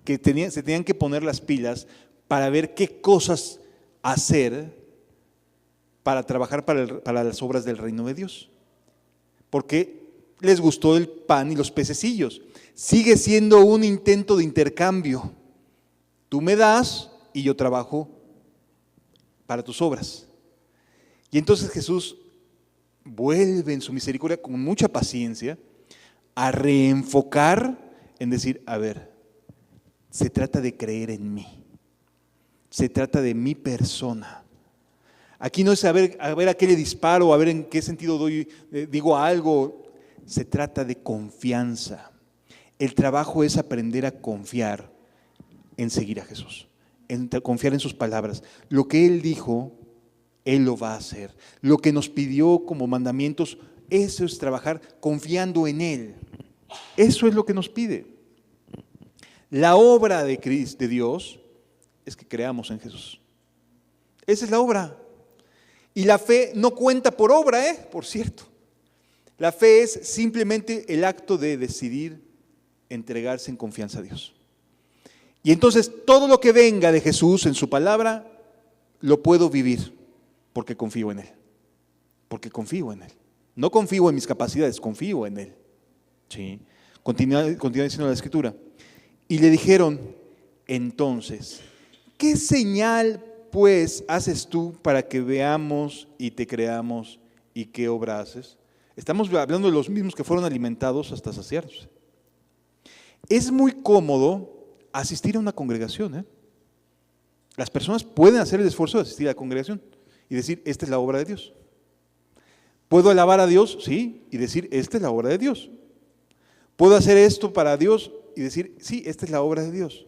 que se tenían que poner las pilas para ver qué cosas hacer para trabajar para las obras del reino de Dios. Porque les gustó el pan y los pececillos. Sigue siendo un intento de intercambio. Tú me das y yo trabajo para tus obras. Y entonces Jesús vuelve en su misericordia con mucha paciencia a reenfocar en decir, a ver, se trata de creer en mí. Se trata de mi persona. Aquí no es a ver a qué le disparo, a ver en qué sentido digo algo. Se trata de confianza. El trabajo es aprender a confiar en seguir a Jesús, en confiar en sus palabras. Lo que Él dijo, Él lo va a hacer. Lo que nos pidió como mandamientos, eso es trabajar confiando en Él. Eso es lo que nos pide. La obra de Cristo, de Dios, es que creamos en Jesús. Esa es la obra. Y la fe no cuenta por obra, por cierto. La fe es simplemente el acto de decidir entregarse en confianza a Dios. Y entonces todo lo que venga de Jesús en su palabra, lo puedo vivir porque confío en Él. Porque confío en Él. No confío en mis capacidades, confío en Él. ¿Sí? Continúa diciendo la Escritura. Y le dijeron, entonces, ¿qué señal pues haces tú para que veamos y te creamos y qué obra haces? Estamos hablando de los mismos que fueron alimentados hasta saciarse. Es muy cómodo asistir a una congregación. Las personas pueden hacer el esfuerzo de asistir a la congregación y decir, esta es la obra de Dios. ¿Puedo alabar a Dios? Sí, y decir, esta es la obra de Dios. ¿Puedo hacer esto para Dios? Y decir, sí, esta es la obra de Dios.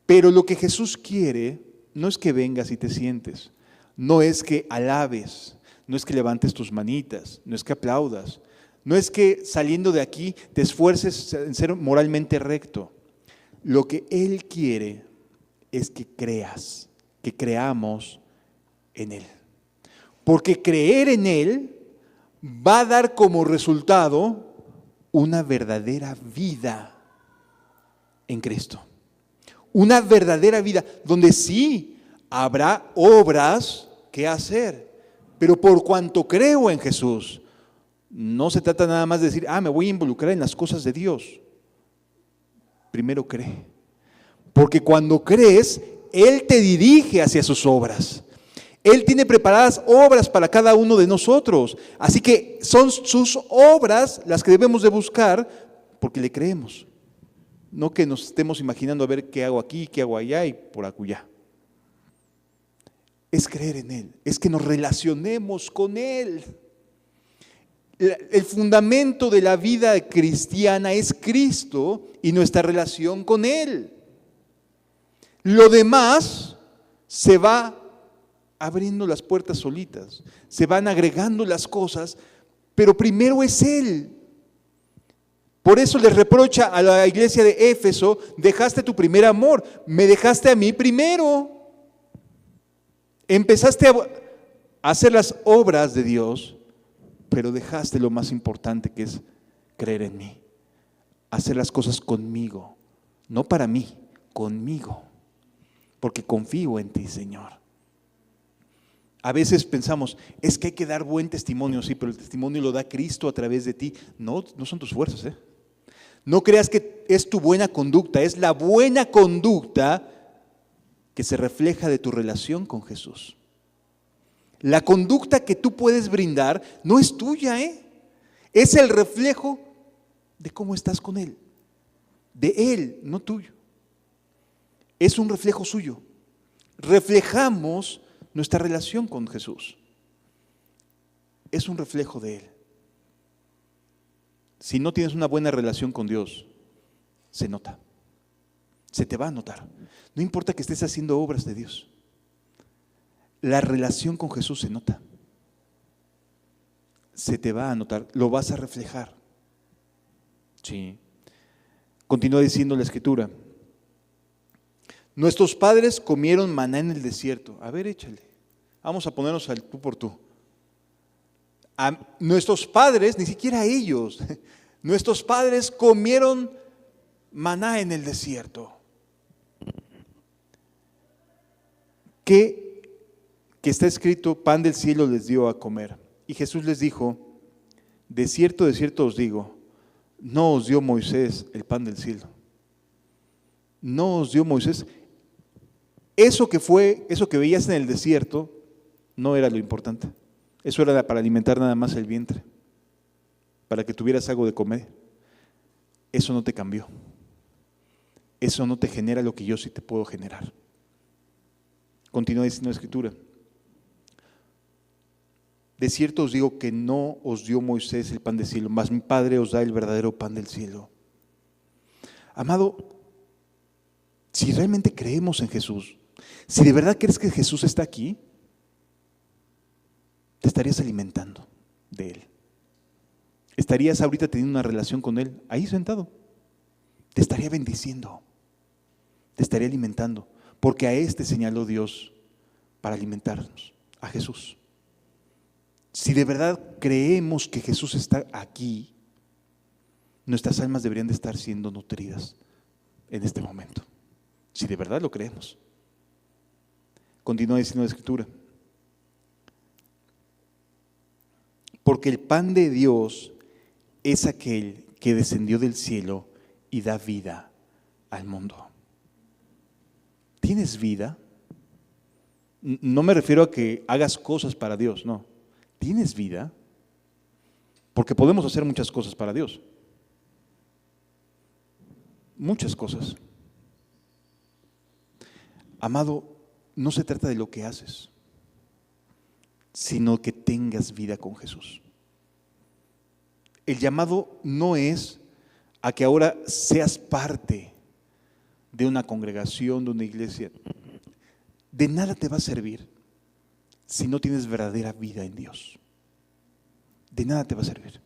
Pero lo que Jesús quiere no es que vengas y te sientes, no es que alabes, no es que levantes tus manitas, no es que aplaudas, no es que saliendo de aquí te esfuerces en ser moralmente recto. Lo que Él quiere es que creas, que creamos en Él. Porque creer en Él va a dar como resultado una verdadera vida en Cristo. Una verdadera vida donde sí habrá obras que hacer, pero por cuanto creo en Jesús, no se trata nada más de decir, me voy a involucrar en las cosas de Dios. Primero cree, porque cuando crees, Él te dirige hacia sus obras. Él tiene preparadas obras para cada uno de nosotros, así que son sus obras las que debemos de buscar porque le creemos. No que nos estemos imaginando a ver qué hago aquí, qué hago allá y por acullá. es creer en Él, es que nos relacionemos con Él. El fundamento de la vida cristiana es Cristo y nuestra relación con Él. Lo demás se va abriendo las puertas solitas, se van agregando las cosas, pero primero es Él. Por eso les reprocha a la iglesia de Éfeso: dejaste tu primer amor, me dejaste a mí primero. Empezaste a hacer las obras de Dios, pero dejaste lo más importante, que es creer en mí, hacer las cosas conmigo, no para mí, conmigo, porque confío en ti, Señor. A veces pensamos, es que hay que dar buen testimonio, sí, pero el testimonio lo da Cristo a través de ti. No, no son tus fuerzas, No creas que es tu buena conducta, es la buena conducta que se refleja de tu relación con Jesús. La conducta que tú puedes brindar no es tuya, es el reflejo de cómo estás con Él, de Él, no tuyo. Es un reflejo suyo. Reflejamos nuestra relación con Jesús. Es un reflejo de Él. Si no tienes una buena relación con Dios, se nota. Se te va a notar. No importa que estés haciendo obras de Dios. La relación con Jesús se nota. Se te va a notar, lo vas a reflejar. Sí. Continúa diciendo la Escritura: nuestros padres comieron maná en el desierto. A ver, échale. Vamos a ponernos al tú por tú. A nuestros padres, ni siquiera ellos, nuestros padres comieron maná en el desierto. Que está escrito: pan del cielo les dio a comer. Y Jesús les dijo: de cierto os digo, no os dio Moisés el pan del cielo. No os dio Moisés. Eso que veías en el desierto, no era lo importante. Eso era para alimentar nada más el vientre, para que tuvieras algo de comer. Eso no te cambió. Eso no te genera lo que yo sí te puedo generar. Continúa diciendo la Escritura: de cierto os digo que no os dio Moisés el pan del cielo, mas mi Padre os da el verdadero pan del cielo. Amado, si realmente creemos en Jesús, si de verdad crees que Jesús está aquí, te estarías alimentando de Él. Estarías ahorita teniendo una relación con Él, ahí sentado. Te estaría bendiciendo, te estaría alimentando, porque a este señaló Dios para alimentarnos, a Jesús. Si de verdad creemos que Jesús está aquí, nuestras almas deberían de estar siendo nutridas en este momento. Si de verdad lo creemos. Continúa diciendo la Escritura: porque el pan de Dios es aquel que descendió del cielo y da vida al mundo. ¿Tienes vida? No me refiero a que hagas cosas para Dios, no. ¿Tienes vida? Porque podemos hacer muchas cosas para Dios. Muchas cosas. Amado, no se trata de lo que haces, sino que tengas vida con Jesús. El llamado no es a que ahora seas parte de una congregación, de una iglesia. De nada te va a servir si no tienes verdadera vida en Dios. De nada te va a servir.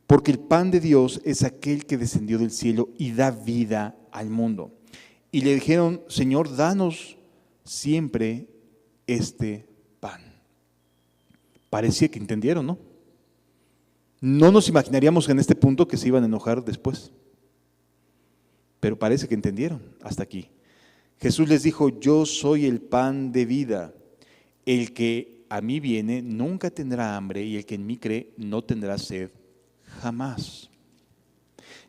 Porque el pan de Dios es aquel que descendió del cielo y da vida al mundo. Y le dijeron: Señor, danos siempre este pan. Parecía que entendieron, ¿no? No nos imaginaríamos en este punto que se iban a enojar después. Pero parece que entendieron hasta aquí. Jesús les dijo: yo soy el pan de vida. El que a mí viene nunca tendrá hambre, y el que en mí cree no tendrá sed jamás.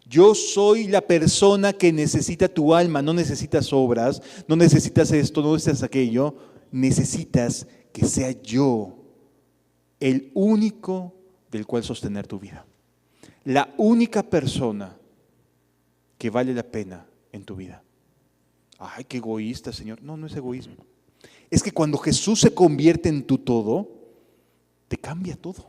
Yo soy la persona que necesita tu alma. No necesitas obras, no necesitas esto, no necesitas aquello. Necesitas que sea yo el único del cual sostener tu vida. La única persona que vale la pena en tu vida. Ay, qué egoísta, Señor. No, no es egoísmo. Es que cuando Jesús se convierte en tu todo, te cambia todo.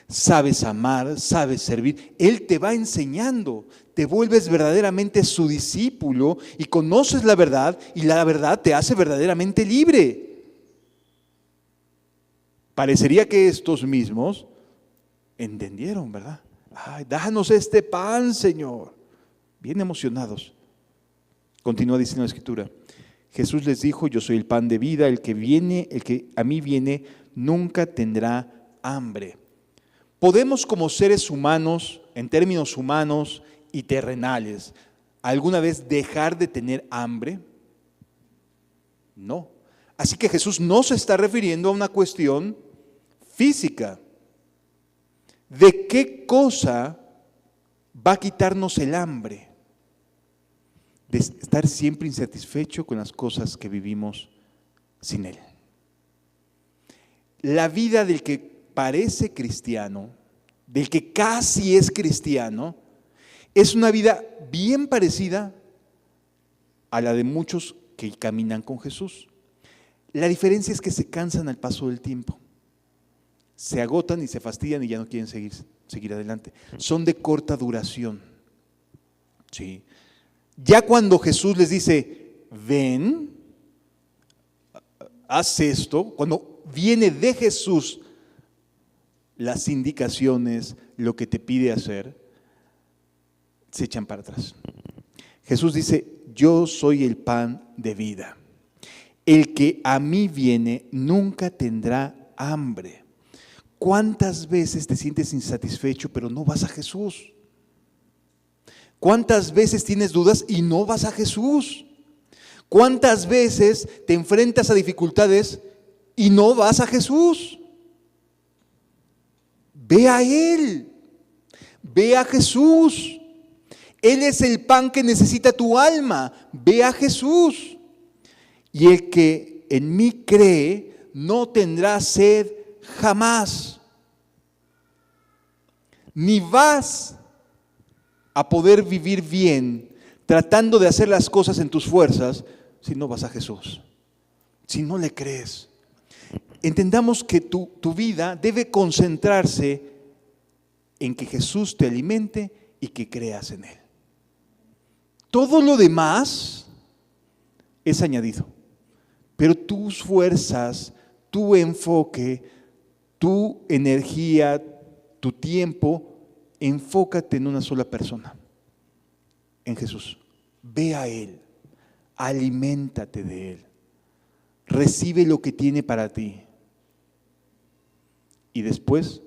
Sabes amar, sabes servir. Él te va enseñando, te vuelves verdaderamente su discípulo y conoces la verdad y la verdad te hace verdaderamente libre. Parecería que estos mismos entendieron, ¿verdad? Ay, danos este pan, Señor. Bien emocionados. Continúa diciendo la Escritura. Jesús les dijo, yo soy el pan de vida, el que a mí viene, nunca tendrá hambre. ¿Podemos como seres humanos, en términos humanos y terrenales, alguna vez dejar de tener hambre? No. Así que Jesús no se está refiriendo a una cuestión física. ¿De qué cosa va a quitarnos el hambre? De estar siempre insatisfecho con las cosas que vivimos sin Él. La vida del que parece cristiano, del que casi es cristiano, es una vida bien parecida a la de muchos que caminan con Jesús. La diferencia es que se cansan al paso del tiempo. Se agotan y se fastidian y ya no quieren seguir adelante. Son de corta duración. Sí. Ya cuando Jesús les dice, ven, haz esto, cuando viene de Jesús las indicaciones, lo que te pide hacer, se echan para atrás. Jesús dice, yo soy el pan de vida. El que a mí viene nunca tendrá hambre. ¿Cuántas veces te sientes insatisfecho pero no vas a Jesús? ¿Cuántas veces tienes dudas y no vas a Jesús? ¿Cuántas veces te enfrentas a dificultades y no vas a Jesús? Ve a Él, ve a Jesús. Él es el pan que necesita tu alma, ve a Jesús. Y el que en mí cree no tendrá sed jamás. Ni vas a poder vivir bien tratando de hacer las cosas en tus fuerzas si no vas a Jesús, si no le crees. Entendamos que tu vida debe concentrarse en que Jesús te alimente y que creas en Él. Todo lo demás es añadido, pero tus fuerzas, tu enfoque, tu energía, tu tiempo, enfócate en una sola persona, en Jesús. Ve a Él, aliméntate de Él, recibe lo que tiene para ti y después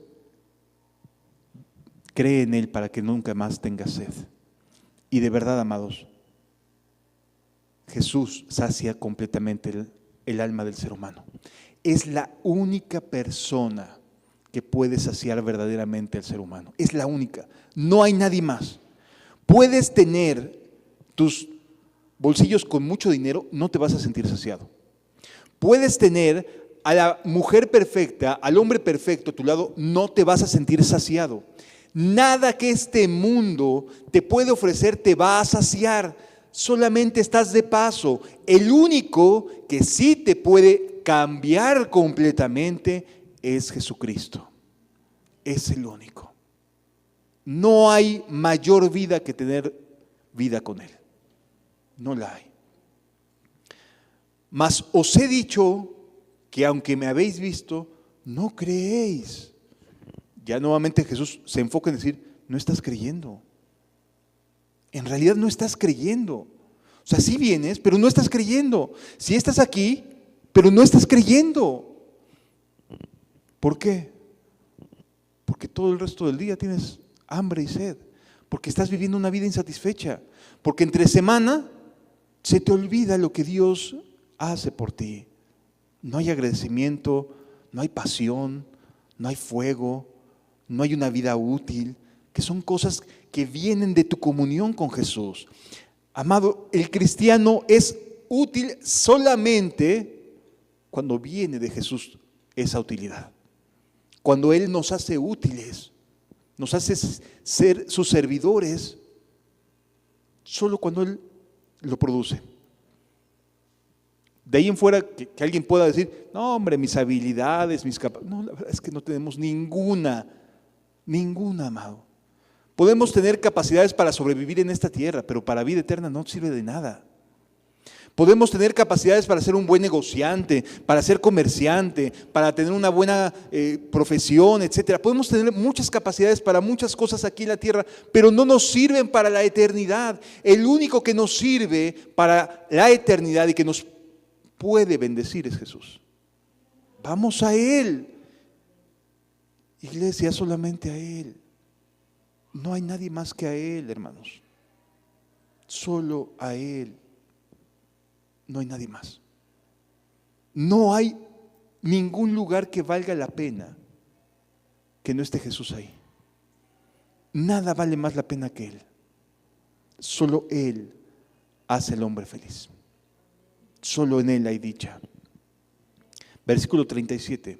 cree en Él para que nunca más tengas sed. Y de verdad, amados, Jesús sacia completamente el alma del ser humano. Es la única persona que puede saciar verdaderamente al ser humano. Es la única. No hay nadie más. Puedes tener tus bolsillos con mucho dinero, no te vas a sentir saciado. Puedes tener a la mujer perfecta, al hombre perfecto a tu lado, no te vas a sentir saciado. Nada que este mundo te puede ofrecer te va a saciar. Solamente estás de paso. El único que sí te puede cambiar completamente es Jesucristo. Es el único. No hay mayor vida que tener vida con Él. No la hay. Mas os he dicho que aunque me habéis visto, no creéis. Ya nuevamente Jesús se enfoca en decir, no estás creyendo. En realidad no estás creyendo. O sea, sí vienes, pero no estás creyendo. Sí estás aquí, pero no estás creyendo. ¿Por qué? Porque todo el resto del día tienes hambre y sed. Porque estás viviendo una vida insatisfecha. Porque entre semana se te olvida lo que Dios hace por ti. No hay agradecimiento, no hay pasión, no hay fuego, no hay una vida útil, que son cosas que vienen de tu comunión con Jesús. Amado, el cristiano es útil solamente cuando viene de Jesús esa utilidad. Cuando Él nos hace útiles, nos hace ser sus servidores, solo cuando Él lo produce. De ahí en fuera que alguien pueda decir, no hombre, mis habilidades, mis capacidades. No, la verdad es que no tenemos ninguna, amado. Podemos tener capacidades para sobrevivir en esta tierra, pero para vida eterna no sirve de nada. Podemos tener capacidades para ser un buen negociante, para ser comerciante, para tener una buena profesión, etcétera. Podemos tener muchas capacidades para muchas cosas aquí en la tierra, pero no nos sirven para la eternidad. El único que nos sirve para la eternidad y que nos puede bendecir es Jesús. Vamos a Él. Iglesia, solamente a Él. No hay nadie más que a Él, hermanos. Solo a Él. No hay nadie más. No hay ningún lugar que valga la pena que no esté Jesús ahí. Nada vale más la pena que Él. Solo Él hace al hombre feliz. Solo en Él hay dicha. Versículo 37.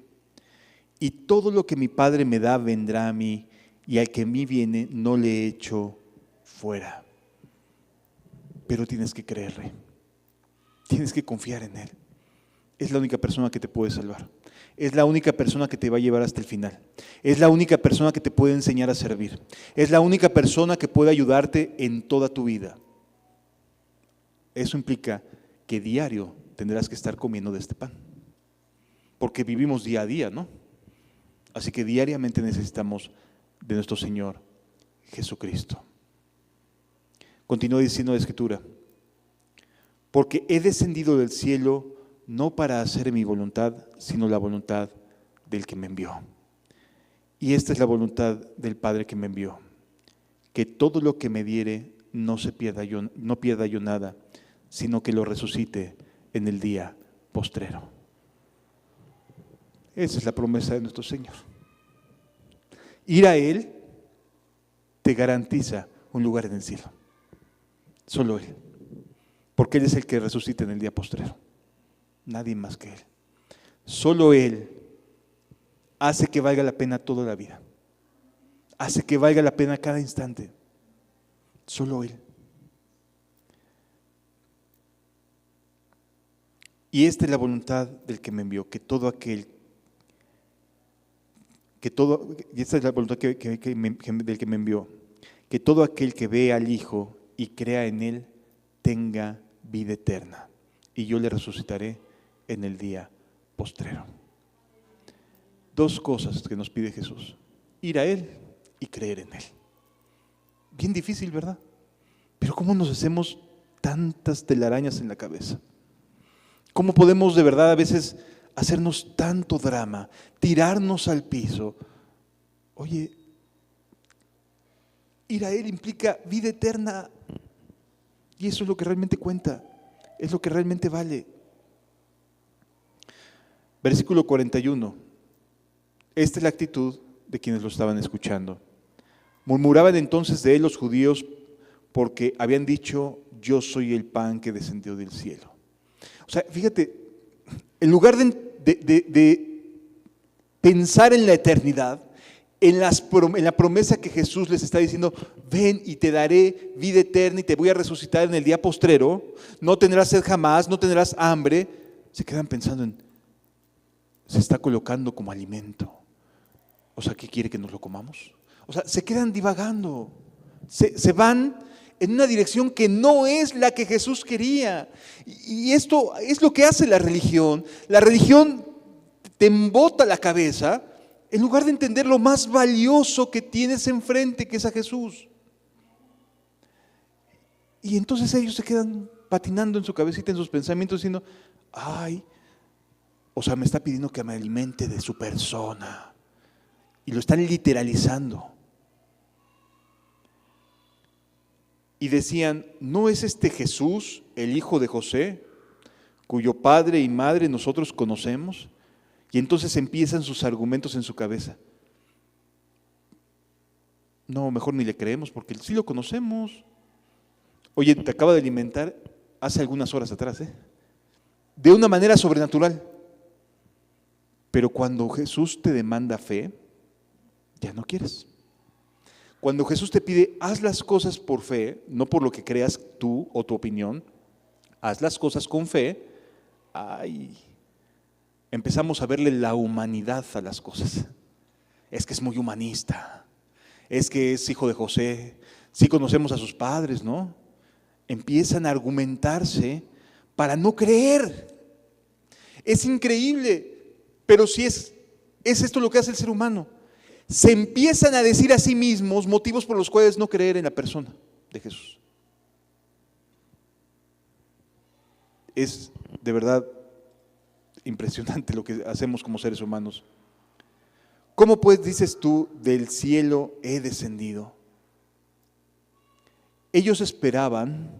Y todo lo que mi Padre me da vendrá a mí, y al que a mí viene no le echo fuera. Pero tienes que creerle. Tienes que confiar en Él. Es la única persona que te puede salvar. Es la única persona que te va a llevar hasta el final. Es la única persona que te puede enseñar a servir. Es la única persona que puede ayudarte en toda tu vida. Eso implica que diario tendrás que estar comiendo de este pan. Porque vivimos día a día, ¿no? Así que diariamente necesitamos de nuestro Señor Jesucristo. Continúa diciendo la Escritura: porque he descendido del cielo no para hacer mi voluntad, sino la voluntad del que me envió. Y esta es la voluntad del Padre que me envió, que todo lo que me diere no pierda yo nada, sino que lo resucite en el día postrero. Esa es la promesa de nuestro Señor. Ir a Él te garantiza un lugar en el cielo. Solo Él. Porque Él es el que resucita en el día postrero. Nadie más que Él. Solo Él hace que valga la pena toda la vida. Hace que valga la pena cada instante. Solo Él. Y esta es la voluntad del que me envió, y esta es la voluntad del que me envió, que todo aquel que vea al Hijo y crea en Él tenga vida eterna, y yo le resucitaré en el día postrero. Dos cosas que nos pide Jesús: ir a Él y creer en Él. Bien difícil, ¿verdad? Pero ¿cómo nos hacemos tantas telarañas en la cabeza? ¿Cómo podemos de verdad a veces hacernos tanto drama, tirarnos al piso? Oye, ir a Él implica vida eterna. Y eso es lo que realmente cuenta, es lo que realmente vale. Versículo 41. Esta es la actitud de quienes lo estaban escuchando. Murmuraban entonces de Él los judíos porque habían dicho: yo soy el pan que descendió del cielo. O sea, fíjate, en lugar de pensar en la eternidad, en la promesa que Jesús les está diciendo: ven y te daré vida eterna y te voy a resucitar en el día postrero, no tendrás sed jamás, no tendrás hambre, se quedan pensando en: se está colocando como alimento. O sea, ¿qué quiere, que nos lo comamos? O sea, se quedan divagando, se van en una dirección que no es la que Jesús quería. Y esto es lo que hace la religión. La religión te embota la cabeza en lugar de entender lo más valioso que tienes enfrente, que es a Jesús. Y entonces ellos se quedan patinando en su cabecita, en sus pensamientos, diciendo: ay, o sea, me está pidiendo que me alimente de su persona. Y lo están literalizando. Y decían: ¿no es este Jesús el hijo de José, cuyo padre y madre nosotros conocemos? Y entonces empiezan sus argumentos en su cabeza. No, mejor ni le creemos porque sí lo conocemos. Oye, te acaba de alimentar hace algunas horas atrás, de una manera sobrenatural. Pero cuando Jesús te demanda fe, ya no quieres. Cuando Jesús te pide: haz las cosas por fe, no por lo que creas tú o tu opinión, haz las cosas con fe, ay, empezamos a verle la humanidad a las cosas. Es que es muy humanista, es que es hijo de José, sí conocemos a sus padres, ¿no? Empiezan a argumentarse para no creer. Es increíble, pero sí es esto lo que hace el ser humano. Se empiezan a decir a sí mismos motivos por los cuales no creer en la persona de Jesús. Es de verdad impresionante lo que hacemos como seres humanos. ¿Cómo pues dices tú, del cielo he descendido? Ellos esperaban,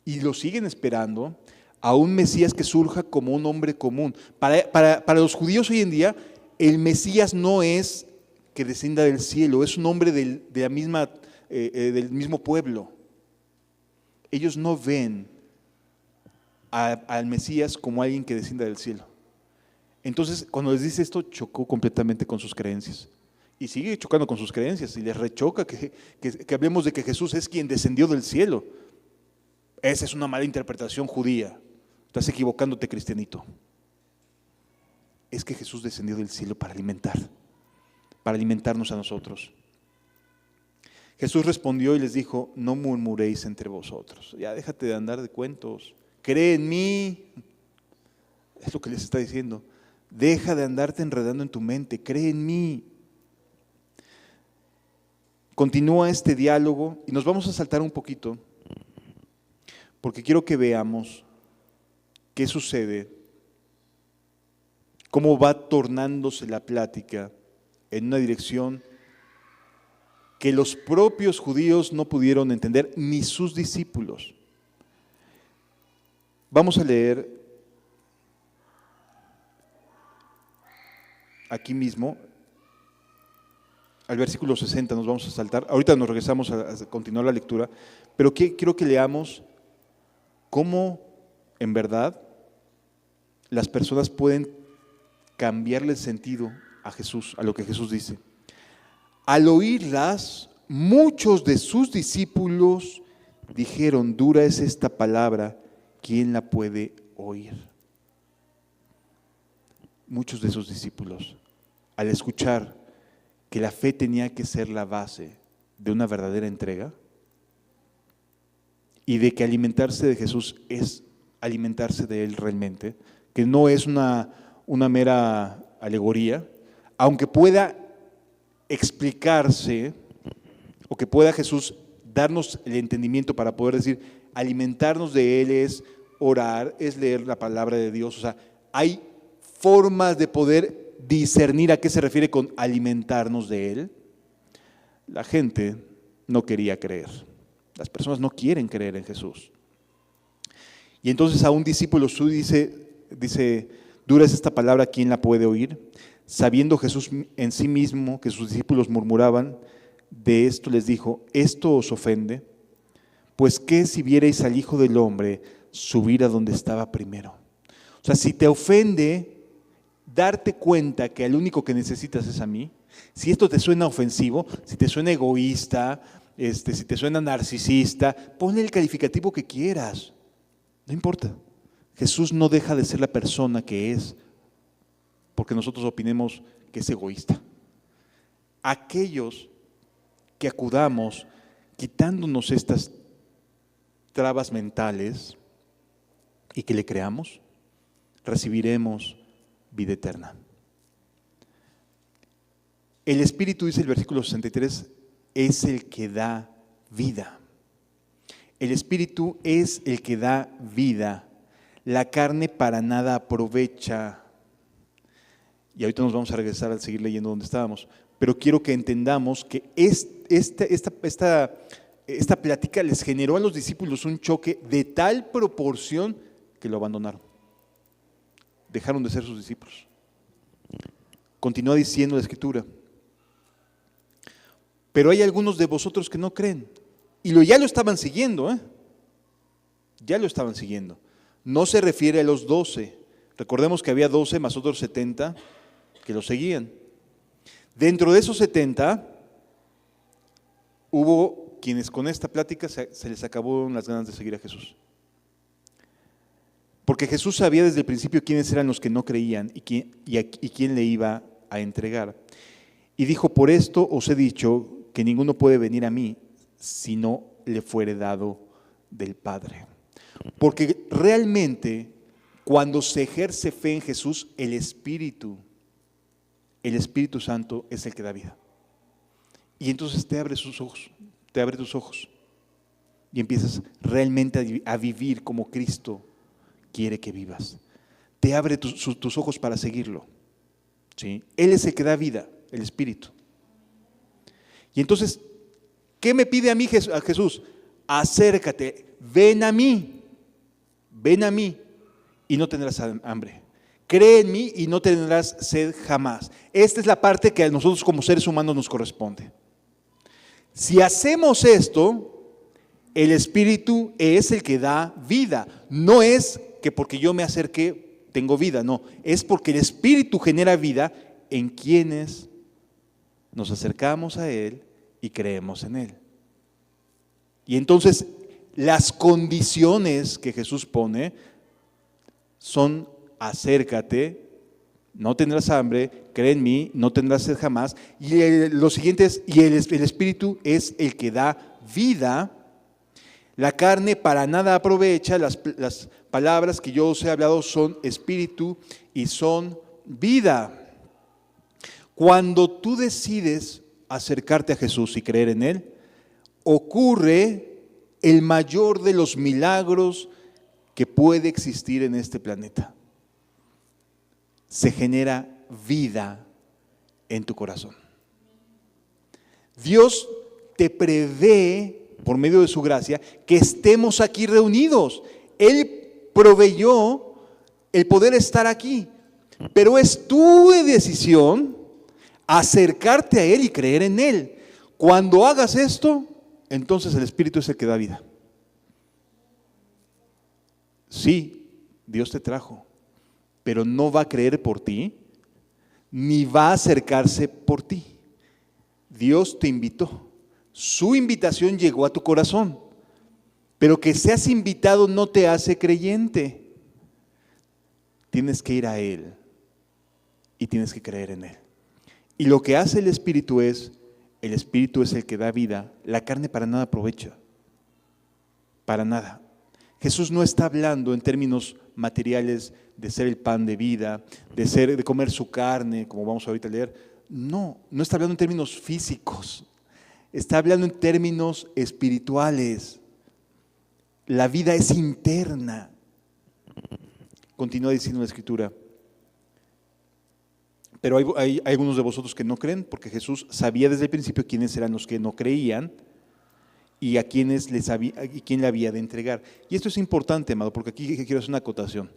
y lo siguen esperando, a un Mesías que surja como un hombre común. Para los judíos hoy en día, el Mesías no es que descienda del cielo, es un hombre del mismo pueblo. Ellos no ven al Mesías como alguien que descienda del cielo. Entonces, cuando les dice esto, chocó completamente con sus creencias. Y sigue chocando con sus creencias, y les rechoca que hablemos de que Jesús es quien descendió del cielo. Esa es una mala interpretación judía. Estás equivocándote, cristianito. Es que Jesús descendió del cielo para alimentarnos a nosotros. Jesús respondió y les dijo: no murmuréis entre vosotros. Ya déjate de andar de cuentos. Cree en mí. Es lo que les está diciendo. Deja de andarte enredando en tu mente. Cree en mí. Continúa este diálogo y nos vamos a saltar un poquito porque quiero que veamos qué sucede, cómo va tornándose la plática en una dirección que los propios judíos no pudieron entender, ni sus discípulos. Vamos a leer aquí mismo, al versículo 60 nos vamos a saltar. Ahorita nos regresamos a continuar la lectura, pero quiero que leamos cómo en verdad las personas pueden cambiarle el sentido a Jesús, a lo que Jesús dice. Al oírlas, muchos de sus discípulos dijeron: dura es esta palabra, ¿quién la puede oír? Muchos de sus discípulos, al escuchar que la fe tenía que ser la base de una verdadera entrega y de que alimentarse de Jesús es alimentarse de Él realmente, que no es una mera alegoría, aunque pueda explicarse o que pueda Jesús darnos el entendimiento para poder decir, alimentarnos de Él es orar, es leer la palabra de Dios. O sea, hay formas de poder discernir a qué se refiere con alimentarnos de Él. La gente no quería creer. Las personas no quieren creer en Jesús. Y entonces a un discípulo suyo dice, dura es esta palabra, ¿quién la puede oír? Sabiendo Jesús en sí mismo que sus discípulos murmuraban de esto, les dijo: ¿esto os ofende? Pues qué si vierais al Hijo del Hombre subir a donde estaba primero. O sea, si te ofende darte cuenta que el único que necesitas es a mí, si esto te suena ofensivo, si te suena egoísta, si te suena narcisista, ponle el calificativo que quieras, no importa. Jesús no deja de ser la persona que es, porque nosotros opinemos que es egoísta. Aquellos que acudamos quitándonos estas trabas mentales y que le creamos, recibiremos vida eterna. El Espíritu, dice el versículo 63, es el que da vida. El Espíritu es el que da vida. La carne para nada aprovecha. Y ahorita nos vamos a regresar al seguir leyendo donde estábamos. Pero quiero que entendamos que esta plática les generó a los discípulos un choque de tal proporción que lo abandonaron. Dejaron de ser sus discípulos. Continúa diciendo la Escritura: pero hay algunos de vosotros que no creen. Y ya lo estaban siguiendo, ya lo estaban siguiendo. No se refiere a los 12. Recordemos que había 12 más otros 70 que lo seguían. Dentro de esos 70 hubo quienes con esta plática se les acabó las ganas de seguir a Jesús. ¿Por Porque Jesús sabía desde el principio quiénes eran los que no creían y quién le iba a entregar. Y dijo, por esto os he dicho que ninguno puede venir a mí si no le fuere dado del Padre. Porque realmente cuando se ejerce fe en Jesús, el Espíritu Santo es el que da vida. Y entonces te abre sus ojos, te abre tus ojos y empiezas realmente a vivir como Cristo quiere que vivas. Te abre tus ojos para seguirlo. ¿Sí? Él es el que da vida, el Espíritu. Y entonces, ¿qué me pide a mí a Jesús? Acércate, ven a mí y no tendrás hambre. Cree en mí y no tendrás sed jamás. Esta es la parte que a nosotros como seres humanos nos corresponde. Si hacemos esto, el Espíritu es el que da vida. No es que porque yo me acerqué tengo vida, no. Es porque el Espíritu genera vida en quienes nos acercamos a Él y creemos en Él. Y entonces las condiciones que Jesús pone son: acércate, no tendrás hambre, cree en mí, no tendrás sed jamás. Y lo siguiente es, y el Espíritu es el que da vida. La carne para nada aprovecha, las palabras que yo os he hablado son espíritu y son vida. Cuando tú decides acercarte a Jesús y creer en Él, ocurre el mayor de los milagros que puede existir en este planeta. Se genera vida en tu corazón. Dios te prevé, por medio de su gracia, que estemos aquí reunidos. Él proveyó el poder estar aquí, pero es tu decisión acercarte a Él y creer en Él. Cuando hagas esto, entonces el Espíritu es el que da vida. Sí, Dios te trajo, pero no va a creer por ti, ni va a acercarse por ti. Dios te invitó. Su invitación llegó a tu corazón, pero que seas invitado no te hace creyente. Tienes que ir a Él y tienes que creer en Él. Y lo que hace el Espíritu es el que da vida. La carne para nada aprovecha, para nada. Jesús no está hablando en términos materiales de ser el pan de vida, de comer su carne, como vamos ahorita a leer. No está hablando en términos físicos. Está hablando en términos espirituales. La vida es interna. Continúa diciendo la Escritura. Pero hay algunos de vosotros que no creen, porque Jesús sabía desde el principio quiénes eran los que no creían y a quién le había de entregar. Y esto es importante, amado, porque aquí quiero hacer una acotación.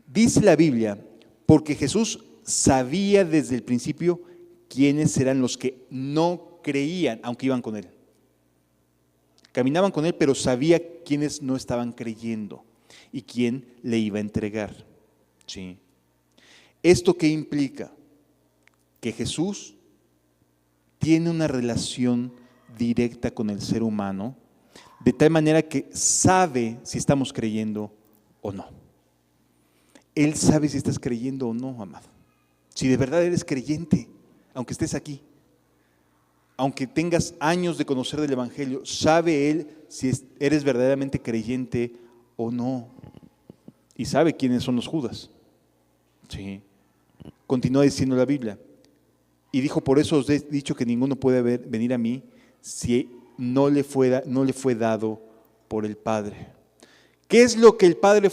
Dice la Biblia, porque Jesús sabía desde el principio quiénes eran los que no creían, aunque iban con Él. Caminaban con Él, pero sabía quiénes no estaban creyendo y quién le iba a entregar. ¿Sí? ¿Esto qué implica? Que Jesús tiene una relación directa con el ser humano, de tal manera que sabe si estamos creyendo o no. Él sabe si estás creyendo o no, amado. Si de verdad eres creyente, aunque estés aquí, aunque tengas años de conocer del Evangelio, sabe Él si eres verdaderamente creyente o no. Y sabe quiénes son los Judas. Sí. Continúa diciendo la Biblia. Y dijo, por eso os he dicho que ninguno puede venir a mí si no le fue dado por el Padre. ¿Qué es lo que el Padre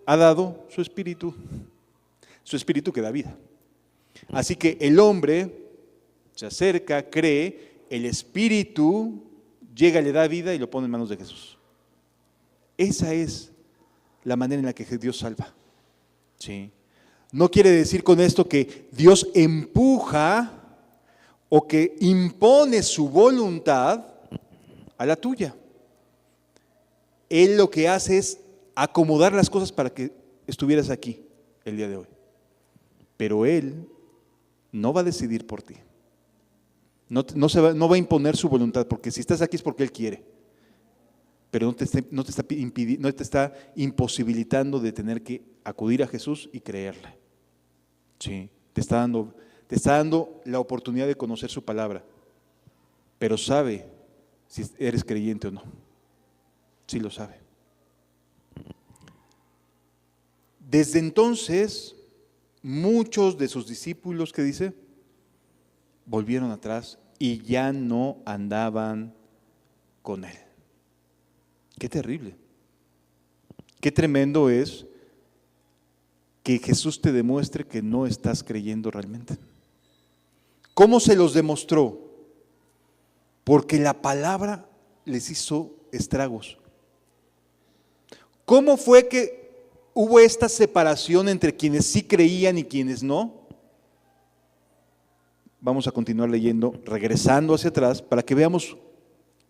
ha dado? Su Espíritu. Su Espíritu que da vida. Así que el hombre se acerca, cree, el Espíritu llega, le da vida y lo pone en manos de Jesús. Esa es la manera en la que Dios salva. ¿Sí? No quiere decir con esto que Dios empuja o que impone su voluntad a la tuya. Él lo que hace es acomodar las cosas para que estuvieras aquí el día de hoy. Pero Él no va a decidir por ti. No va a imponer su voluntad, porque si estás aquí es porque Él quiere. pero no te está imposibilitando de tener que acudir a Jesús y creerle. Sí, te está dando la oportunidad de conocer su palabra, pero sabe si eres creyente o no. Sí lo sabe. Desde entonces, muchos de sus discípulos, ¿qué dice? Volvieron atrás y ya no andaban con él. Qué terrible. Qué tremendo es que Jesús te demuestre que no estás creyendo realmente. ¿Cómo se los demostró? Porque la palabra les hizo estragos. ¿Cómo fue que hubo esta separación entre quienes sí creían y quienes no? Vamos a continuar leyendo, regresando hacia atrás, para que veamos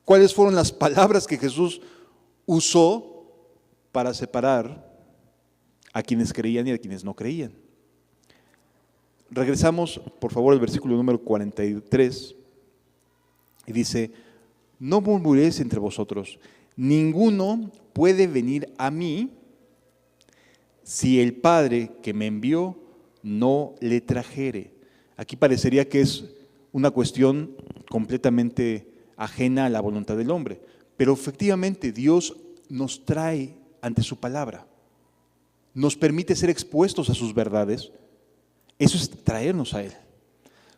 cuáles fueron las palabras que Jesús usó para separar a quienes creían y a quienes no creían. Regresamos, por favor, al versículo número 43, y dice: no murmuréis entre vosotros, ninguno puede venir a mí si el Padre que me envió no le trajere. Aquí parecería que es una cuestión completamente ajena a la voluntad del hombre, pero efectivamente Dios nos trae ante su palabra, nos permite ser expuestos a sus verdades. Eso es traernos a Él.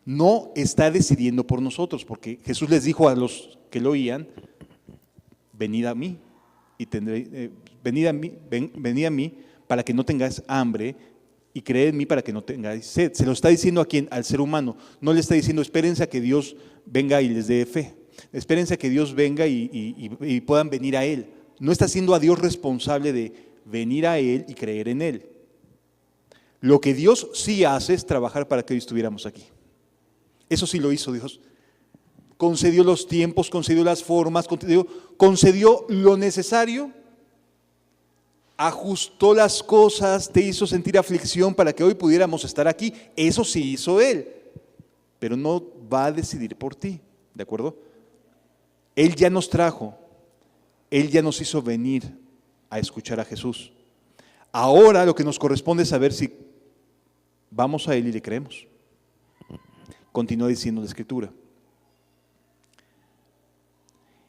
No está decidiendo por nosotros, porque Jesús les dijo a los que lo oían: venid a mí y venid a mí para que no tengáis hambre, y creed en mí para que no tengáis sed. Se lo está diciendo a quién, al ser humano. No le está diciendo espérense a que Dios venga y les dé fe. Espérense a que Dios venga y puedan venir a Él. No está haciendo a Dios responsable de venir a Él y creer en Él. Lo que Dios sí hace es trabajar para que hoy estuviéramos aquí. Eso sí lo hizo Dios. Concedió los tiempos, concedió las formas, concedió lo necesario, ajustó las cosas, te hizo sentir aflicción para que hoy pudiéramos estar aquí. Eso sí hizo Él, pero no va a decidir por ti, ¿de acuerdo? Él ya nos trajo, Él ya nos hizo venir a escuchar a Jesús. Ahora lo que nos corresponde es saber si vamos a Él y le creemos. Continúa diciendo la Escritura: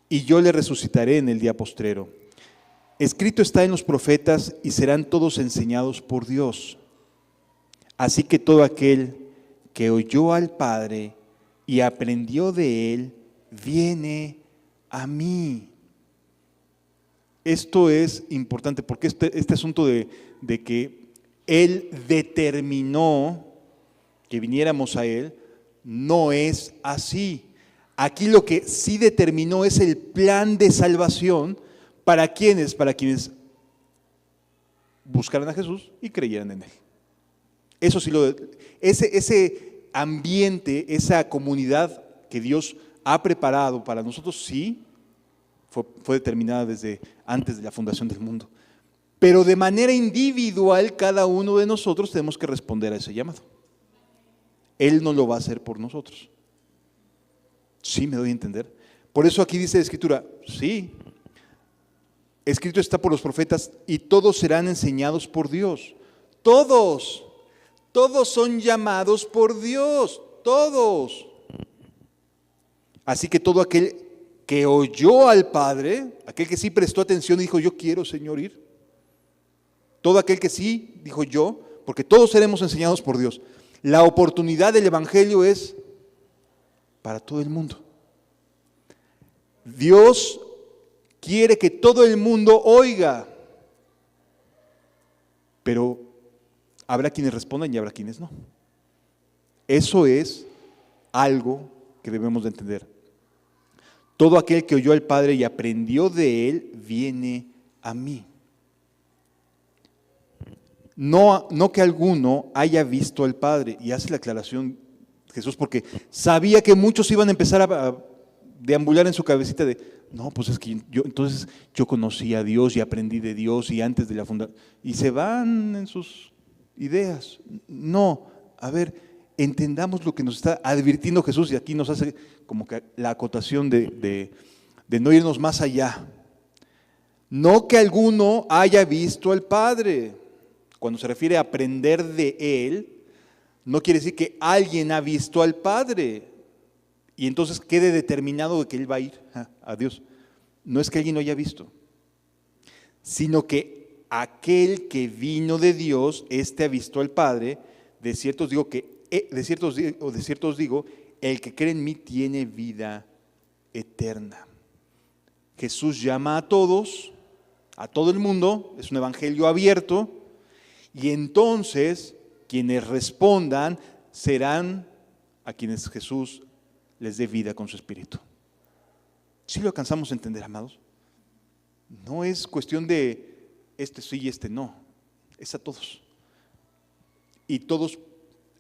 y yo le resucitaré en el día postrero. Escrito está en los profetas, y serán todos enseñados por Dios. Así que todo aquel que oyó al Padre y aprendió de Él, viene a mí. Esto es importante porque este asunto de que Él determinó que viniéramos a Él, no es así. Aquí lo que sí determinó es el plan de salvación. ¿Para quiénes? Para quienes buscaran a Jesús y creyeran en Él. Eso sí, ese ambiente, esa comunidad que Dios ha preparado para nosotros, sí, fue determinada desde antes de la fundación del mundo. Pero de manera individual, cada uno de nosotros tenemos que responder a ese llamado. Él no lo va a hacer por nosotros. ¿Sí me doy a entender? Por eso aquí dice la Escritura, sí, escrito está por los profetas, y todos serán enseñados por Dios. Todos son llamados por Dios, todos. Así que todo aquel que oyó al Padre, aquel que sí prestó atención y dijo, yo quiero, Señor, ir. Todo aquel que sí dijo yo, porque todos seremos enseñados por Dios. La oportunidad del Evangelio es para todo el mundo. Dios quiere que todo el mundo oiga, pero habrá quienes respondan y habrá quienes no. Eso es algo que debemos de entender. Todo aquel que oyó al Padre y aprendió de Él, viene a mí. No que alguno haya visto al Padre, y hace la aclaración Jesús, porque sabía que muchos iban a empezar a deambular en su cabecita de, no, pues es que yo conocí a Dios y aprendí de Dios y antes de la fundación, y se van en sus ideas. No, a ver, entendamos lo que nos está advirtiendo Jesús, y aquí nos hace como que la acotación de no irnos más allá. No que alguno haya visto al Padre. Cuando se refiere a aprender de Él, no quiere decir que alguien ha visto al Padre y entonces quede determinado de que Él va a ir a Dios. No es que alguien lo haya visto, sino que aquel que vino de Dios, ha visto al Padre. De ciertos digo, el que cree en mí tiene vida eterna. Jesús llama a todos, a todo el mundo, es un evangelio abierto, y entonces quienes respondan serán a quienes Jesús les dé vida con su Espíritu. ¿Sí lo alcanzamos a entender, amados? No es cuestión de este sí y este no, es a todos. Y todos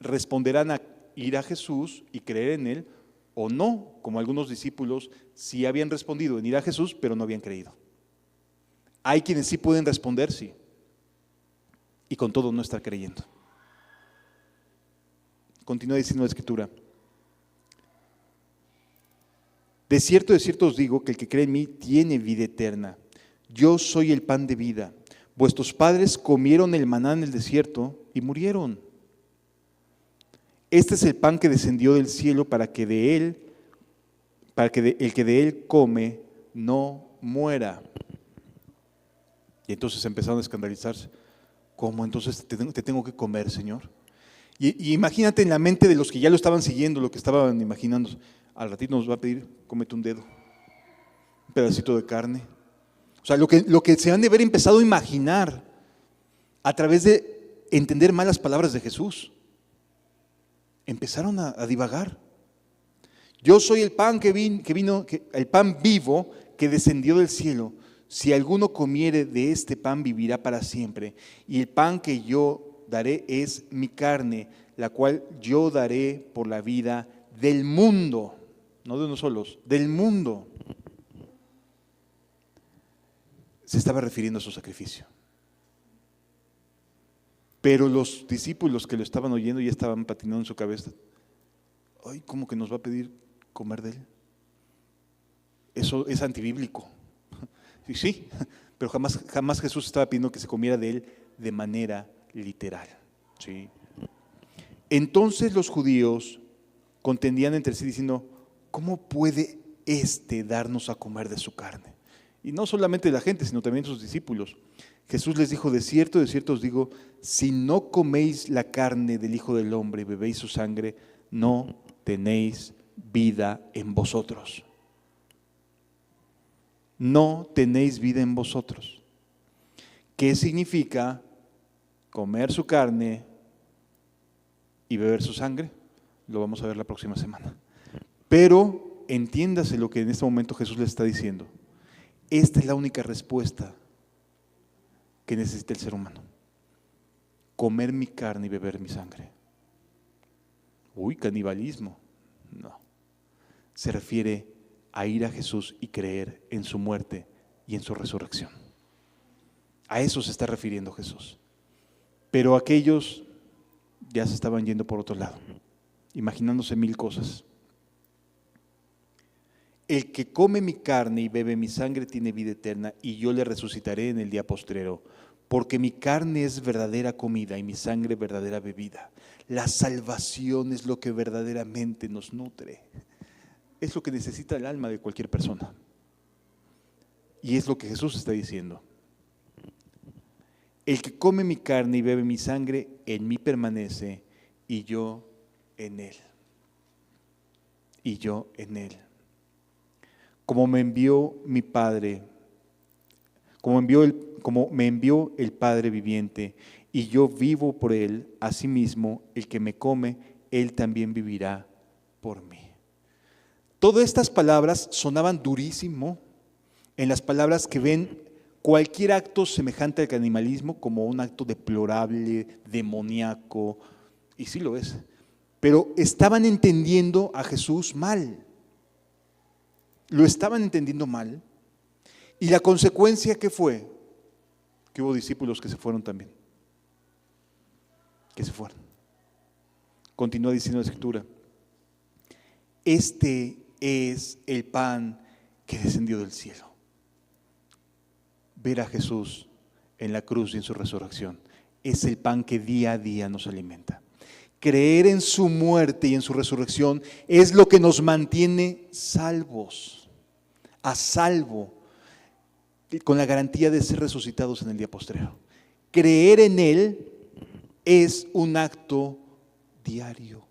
responderán a ir a Jesús y creer en Él, o no, como algunos discípulos sí habían respondido en ir a Jesús, pero no habían creído. Hay quienes sí pueden responder sí, y con todo no estar creyendo. Continúa diciendo la Escritura: de cierto os digo que el que cree en mí tiene vida eterna. Yo soy el pan de vida. Vuestros padres comieron el maná en el desierto y murieron. Este es el pan que descendió del cielo para que el que de él come no muera. Y entonces empezaron a escandalizarse. ¿Cómo entonces te tengo que comer, Señor? Y imagínate en la mente de los que ya lo estaban siguiendo, lo que estaban imaginando. Al ratito nos va a pedir, cómete un dedo, un pedacito de carne. O sea, lo que se han de haber empezado a imaginar a través de entender mal las palabras de Jesús. Empezaron a divagar. Yo soy el pan el pan vivo que descendió del cielo. Si alguno comiere de este pan vivirá para siempre. Y el pan que yo daré es mi carne, la cual yo daré por la vida del mundo. No de unos solos, del mundo. Se estaba refiriendo a su sacrificio. Pero los discípulos que lo estaban oyendo ya estaban patinando en su cabeza. Ay, ¿cómo que nos va a pedir comer de él? Eso es antibíblico. Sí, pero jamás Jesús estaba pidiendo que se comiera de él de manera literal. ¿Sí? Entonces los judíos contendían entre sí diciendo: ¿cómo puede darnos a comer de su carne? Y no solamente la gente, sino también sus discípulos. Jesús les dijo: de cierto os digo, si no coméis la carne del Hijo del Hombre y bebéis su sangre, no tenéis vida en vosotros. No tenéis vida en vosotros. ¿Qué significa comer su carne y beber su sangre? Lo vamos a ver la próxima semana. Pero entiéndase lo que en este momento Jesús les está diciendo. Esta es la única respuesta que necesita el ser humano: comer mi carne y beber mi sangre. Uy, canibalismo. No. Se refiere a ir a Jesús y creer en su muerte y en su resurrección. A eso se está refiriendo Jesús. Pero aquellos ya se estaban yendo por otro lado, imaginándose mil cosas. El que come mi carne y bebe mi sangre tiene vida eterna, y yo le resucitaré en el día postrero, porque mi carne es verdadera comida y mi sangre verdadera bebida. La salvación es lo que verdaderamente nos nutre. Es lo que necesita el alma de cualquier persona. Y es lo que Jesús está diciendo. El que come mi carne y bebe mi sangre, en mí permanece, y yo en él. Y yo en él. Como me envió mi Padre, como me envió el Padre viviente, y yo vivo por él, asimismo el que me come, él también vivirá por mí. Todas estas palabras sonaban durísimo en las palabras que ven cualquier acto semejante al canibalismo como un acto deplorable, demoníaco, y sí lo es, pero estaban entendiendo a Jesús mal. Lo estaban entendiendo mal, y la consecuencia ¿qué fue? Que hubo discípulos que se fueron también. Que se fueron. Continúa diciendo la Escritura: este es el pan que descendió del cielo. ver a Jesús en la cruz y en su resurrección. Es el pan que día a día nos alimenta. Creer en su muerte y en su resurrección es lo que nos mantiene salvos, a salvo, con la garantía de ser resucitados en el día postrero. Creer en Él es un acto diario.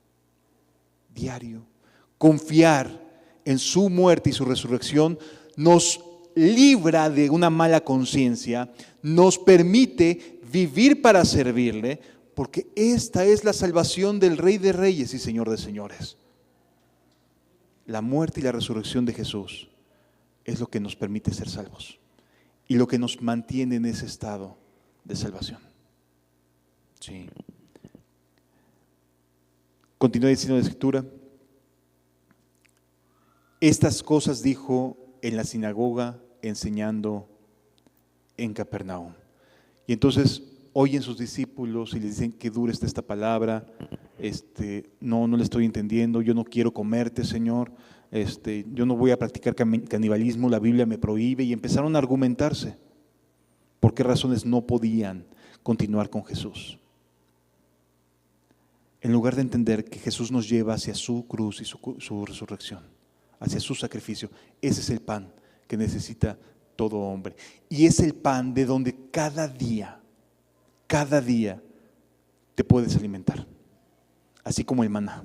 Confiar en su muerte y su resurrección nos libra de una mala conciencia, nos permite vivir para servirle, porque esta es la salvación del Rey de Reyes y Señor de Señores. La muerte y la resurrección de Jesús es lo que nos permite ser salvos y lo que nos mantiene en ese estado de salvación. Sí. Continúa diciendo la Escritura: estas cosas dijo en la sinagoga enseñando en Capernaum. Y entonces oyen sus discípulos y les dicen: qué dura está esta palabra, no le estoy entendiendo, yo no quiero comerte, Señor, yo no voy a practicar canibalismo, la Biblia me prohíbe. Y empezaron a argumentarse por qué razones no podían continuar con Jesús. En lugar de entender que Jesús nos lleva hacia su cruz y su resurrección, hacia su sacrificio. Ese es el pan que necesita todo hombre. Y es el pan de donde cada día te puedes alimentar. Así como el maná.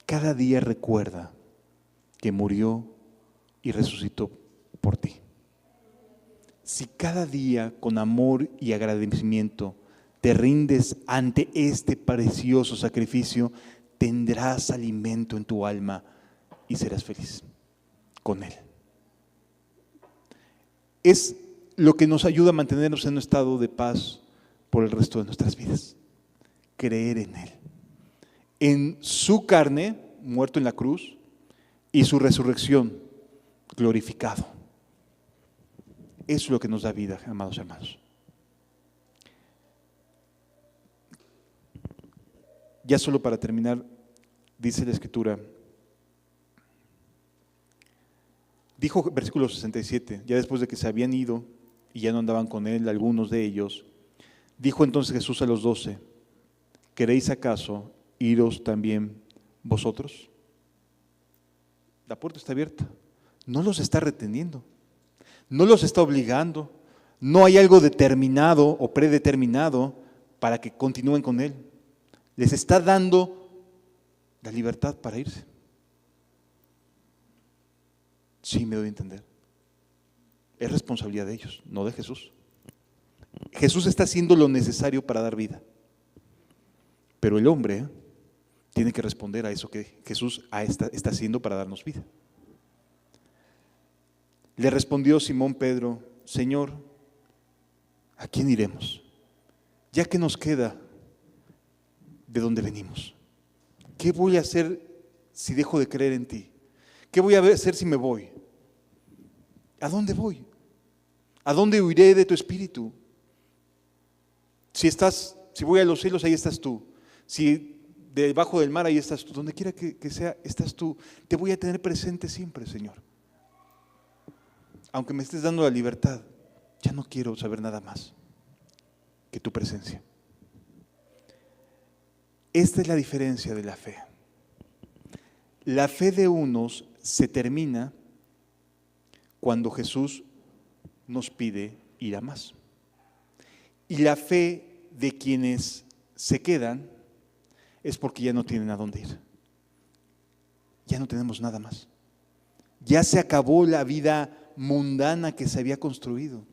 Cada día recuerda que murió y resucitó por ti. Si cada día con amor y agradecimiento te rindes ante este precioso sacrificio, tendrás alimento en tu alma y serás feliz con Él. Es lo que nos ayuda a mantenernos en un estado de paz por el resto de nuestras vidas. Creer en Él, en su carne, muerto en la cruz, y su resurrección, glorificado. Eso es lo que nos da vida, amados hermanos. Ya solo para terminar, dice la Escritura, dijo, versículo 67, ya después de que se habían ido y ya no andaban con Él algunos de ellos, dijo entonces Jesús a los 12, ¿queréis acaso iros también vosotros? La puerta está abierta, no los está reteniendo, no los está obligando, no hay algo determinado o predeterminado para que continúen con Él. Les está dando la libertad para irse. Sí, me doy a entender. Es responsabilidad de ellos, no de Jesús. Jesús está haciendo lo necesario para dar vida. Pero el hombre tiene que responder a eso que Jesús está haciendo para darnos vida. Le respondió Simón Pedro: Señor, ¿a quién iremos? Ya que nos queda de dónde venimos. ¿Qué voy a hacer si dejo de creer en ti? ¿Qué voy a hacer si me voy? ¿A dónde voy? ¿A dónde huiré de tu espíritu? Si voy a los cielos, ahí estás tú. Si debajo del mar, ahí estás tú. Donde quiera que sea, estás tú. Te voy a tener presente siempre, Señor. Aunque me estés dando la libertad, ya no quiero saber nada más que tu presencia. Esta es la diferencia de la fe. La fe de unos se termina cuando Jesús nos pide ir a más. Y la fe de quienes se quedan es porque ya no tienen a dónde ir. Ya no tenemos nada más. Ya se acabó la vida mundana que se había construido.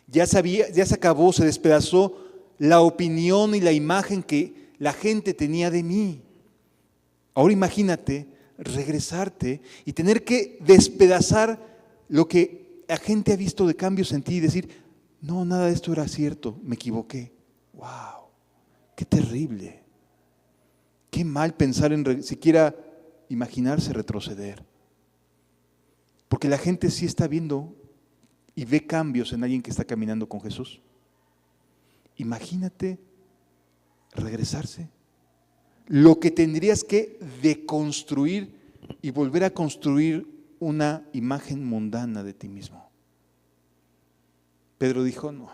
Ya se acabó, se despedazó la opinión y la imagen que la gente tenía de mí. Ahora imagínate regresarte y tener que despedazar lo que la gente ha visto de cambios en ti y decir: no, nada de esto era cierto, me equivoqué. ¡Wow! ¡Qué terrible! ¡Qué mal pensar en siquiera imaginarse retroceder! Porque la gente sí está viendo y ve cambios en alguien que está caminando con Jesús. Imagínate regresarse. Lo que tendrías que deconstruir y volver a construir una imagen mundana de ti mismo. Pedro dijo, no,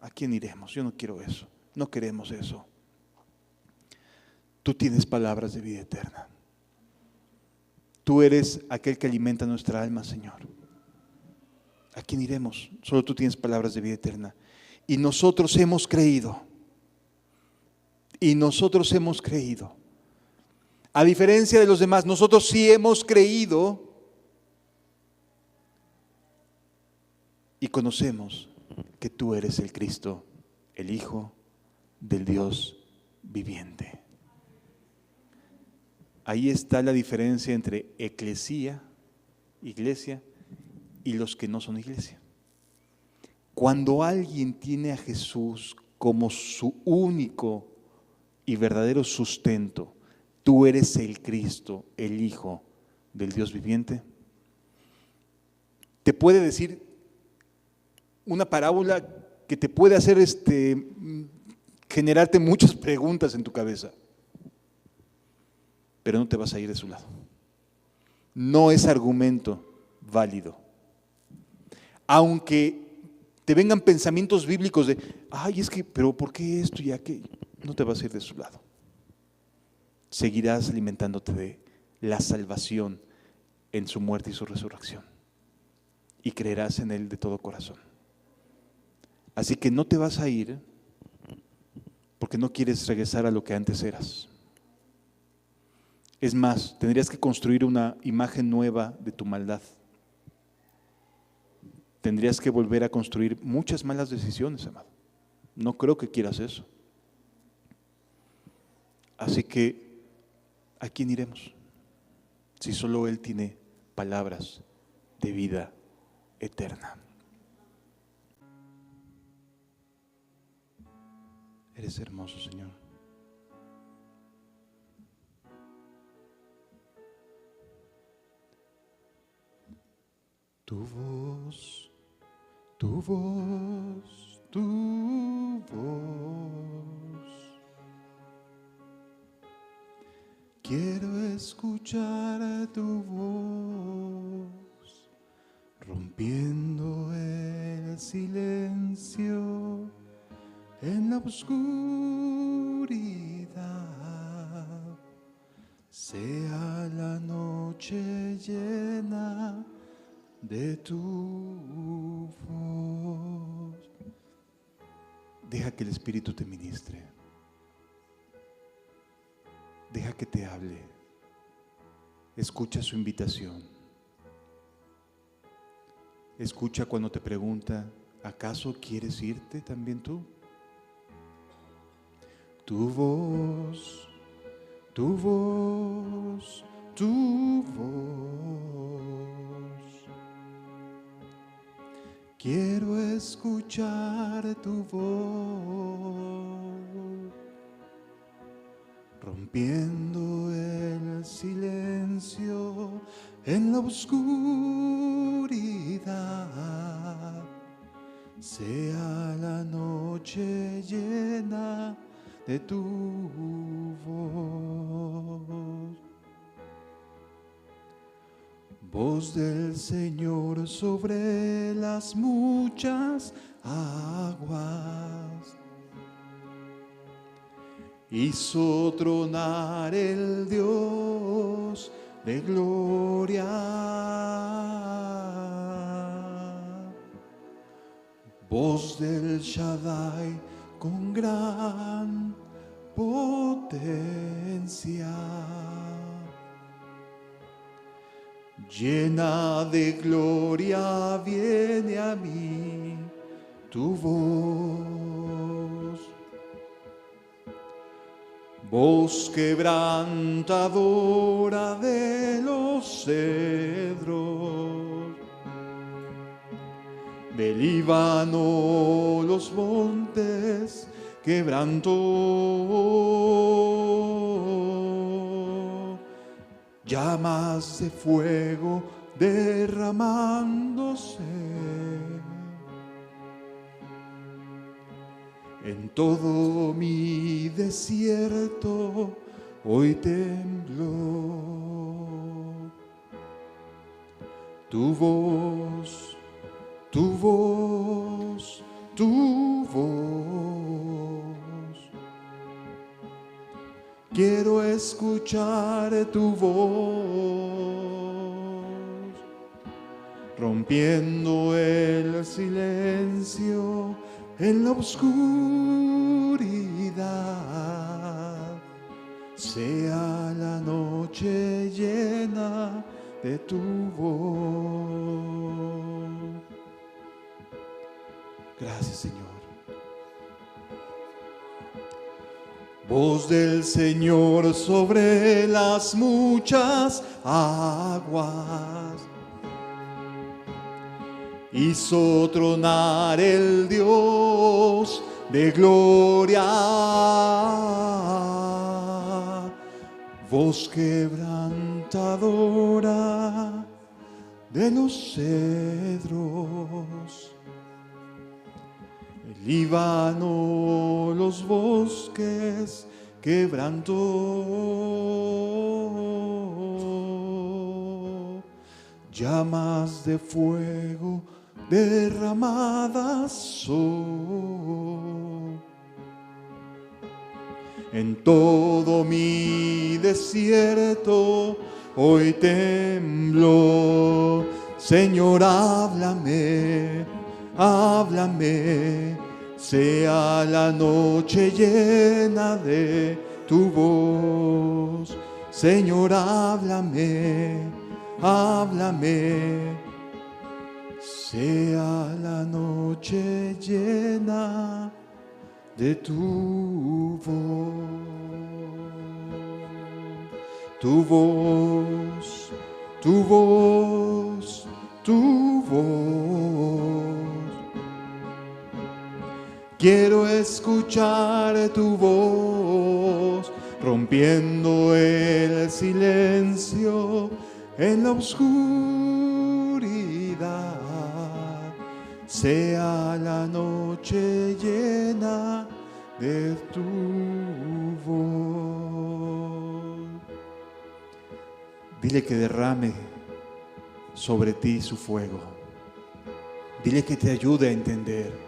¿a quién iremos? Yo no quiero eso, no queremos eso. Tú tienes palabras de vida eterna. Tú eres aquel que alimenta nuestra alma, Señor. ¿A quién iremos? Solo tú tienes palabras de vida eterna. Y nosotros hemos creído. Y nosotros hemos creído. A diferencia de los demás, nosotros sí hemos creído y conocemos que tú eres el Cristo, el Hijo del Dios viviente. Ahí está la diferencia entre eclesía, iglesia, y los que no son iglesia. Cuando alguien tiene a Jesús como su único y verdadero sustento, tú eres el Cristo, el Hijo del Dios viviente, te puede decir una parábola que te puede hacer generarte muchas preguntas en tu cabeza, pero no te vas a ir de su lado. No es argumento válido. Aunque te vengan pensamientos bíblicos de, ay, es que, pero ¿por qué esto y aquello? No te vas a ir de su lado. Seguirás alimentándote de la salvación en su muerte y su resurrección. Y creerás en Él de todo corazón. Así que no te vas a ir porque no quieres regresar a lo que antes eras. Es más, tendrías que construir una imagen nueva de tu maldad. Tendrías que volver a construir muchas malas decisiones, amado. No creo que quieras eso. Así que, ¿a quién iremos? Si solo Él tiene palabras de vida eterna. Eres hermoso, Señor. Tu voz, tu voz, tu voz. Quiero escuchar tu voz, rompiendo el silencio en la oscuridad. Sea la noche llena de tu voz. Deja que el Espíritu te ministre. Deja que te hable. Escucha su invitación. Escucha cuando te pregunta, ¿acaso quieres irte también tú? Tu voz, tu voz, tu voz. Quiero escuchar tu voz, rompiendo el silencio en la oscuridad. Sea la noche llena de tu voz. Voz del Señor sobre las muchas aguas. Hizo tronar el Dios de gloria. Voz del Shaddai con gran potencia. Llena de gloria viene a mí tu voz. Voz quebrantadora de los cedros, del Líbano los montes quebrantó. Llamas de fuego derramándose. En todo mi desierto hoy tembló. Tu voz, tu voz, tu voz. Quiero escuchar tu voz, rompiendo el silencio en la oscuridad. Sea la noche llena de tu voz. Gracias, Señor. Voz del Señor sobre las muchas aguas. Hizo tronar el Dios de gloria. Voz quebrantadora de los cedros. El Líbano, los bosques quebrantó. Llamas de fuego derramadas son. En todo mi desierto hoy temblo. Señor, háblame, háblame. Sea la noche llena de tu voz. Señor, háblame, háblame. Sea la noche llena de tu voz. Tu voz, tu voz, tu voz. Quiero escuchar tu voz, rompiendo el silencio en la oscuridad. Sea la noche llena de tu voz. Dile que derrame sobre ti su fuego. Dile que te ayude a entender.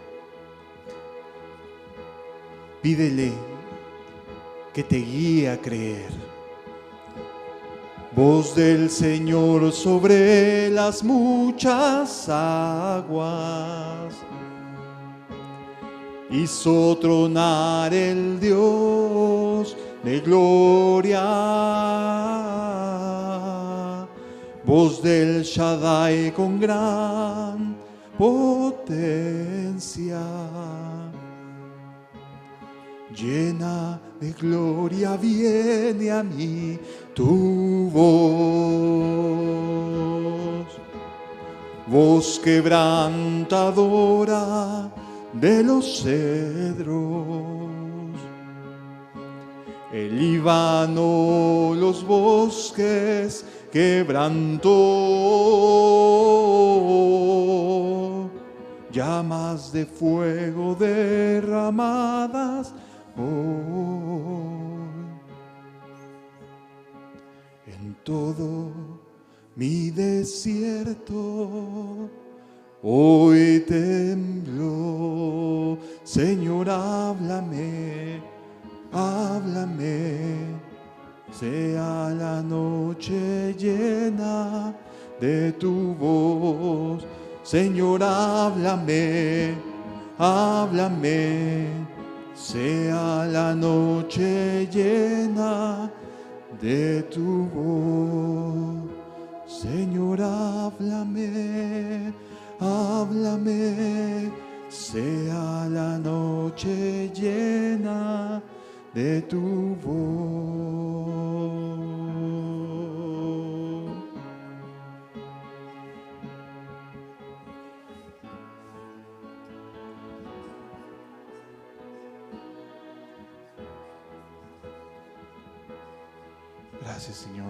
Pídele que te guíe a creer. Voz del Señor sobre las muchas aguas. Hizo tronar el Dios de gloria. Voz del Shaddai con gran potencia. Llena de gloria viene a mí tu voz. Voz quebrantadora de los cedros. El Líbano, los bosques quebrantó. Llamas de fuego derramadas hoy. En todo mi desierto hoy tembló. Señor, háblame, háblame. Sea la noche llena de tu voz. Señor, háblame, háblame. Sea la noche llena de tu voz. Señor, háblame, háblame. Sea la noche llena de tu voz. Gracias, Señor.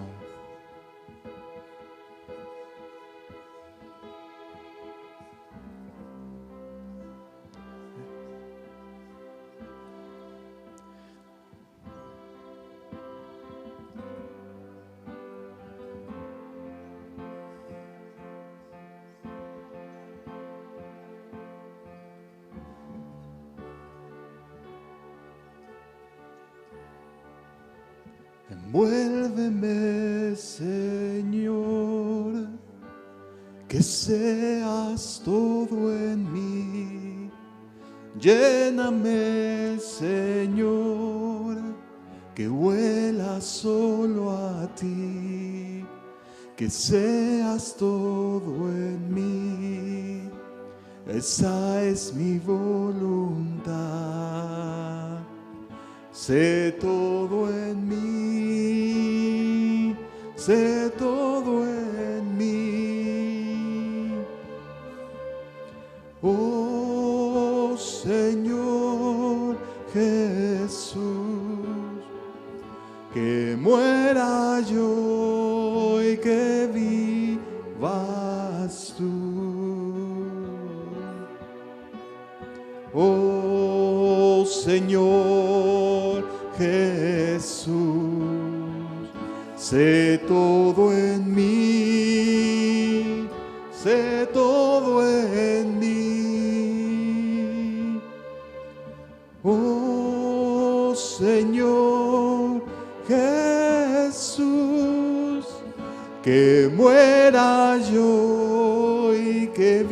Envuélveme, Señor, que seas todo en mí. Lléname, Señor, que huela solo a ti. Que seas todo en mí. Esa es mi voluntad. Sé todo en mí, sé todo en mí. Oh Señor Jesús, que muera yo y que vivas tú. Oh Señor Jesús, sé todo en mí, sé todo en mí. Oh Señor Jesús, que muera yo y que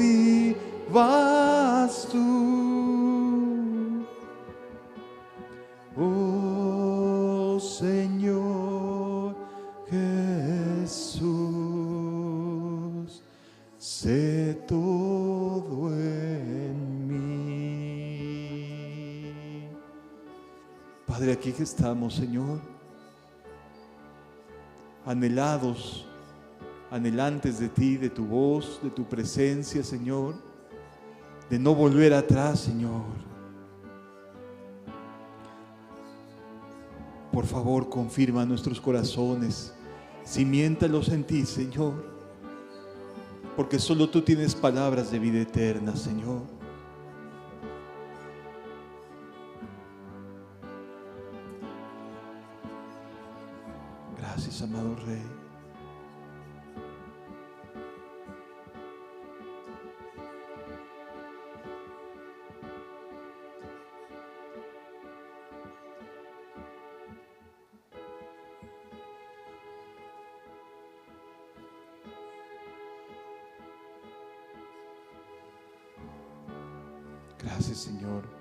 vivas tú. Oh Señor Jesús, sé todo en mí. Padre, aquí que estamos, Señor, anhelantes de ti, de tu voz, de tu presencia, Señor, de no volver atrás, Señor. Por favor, confirma nuestros corazones, cimiéntalos en ti, Señor, porque solo tú tienes palabras de vida eterna, Señor. Gracias, amado Rey. Gracias, Señor.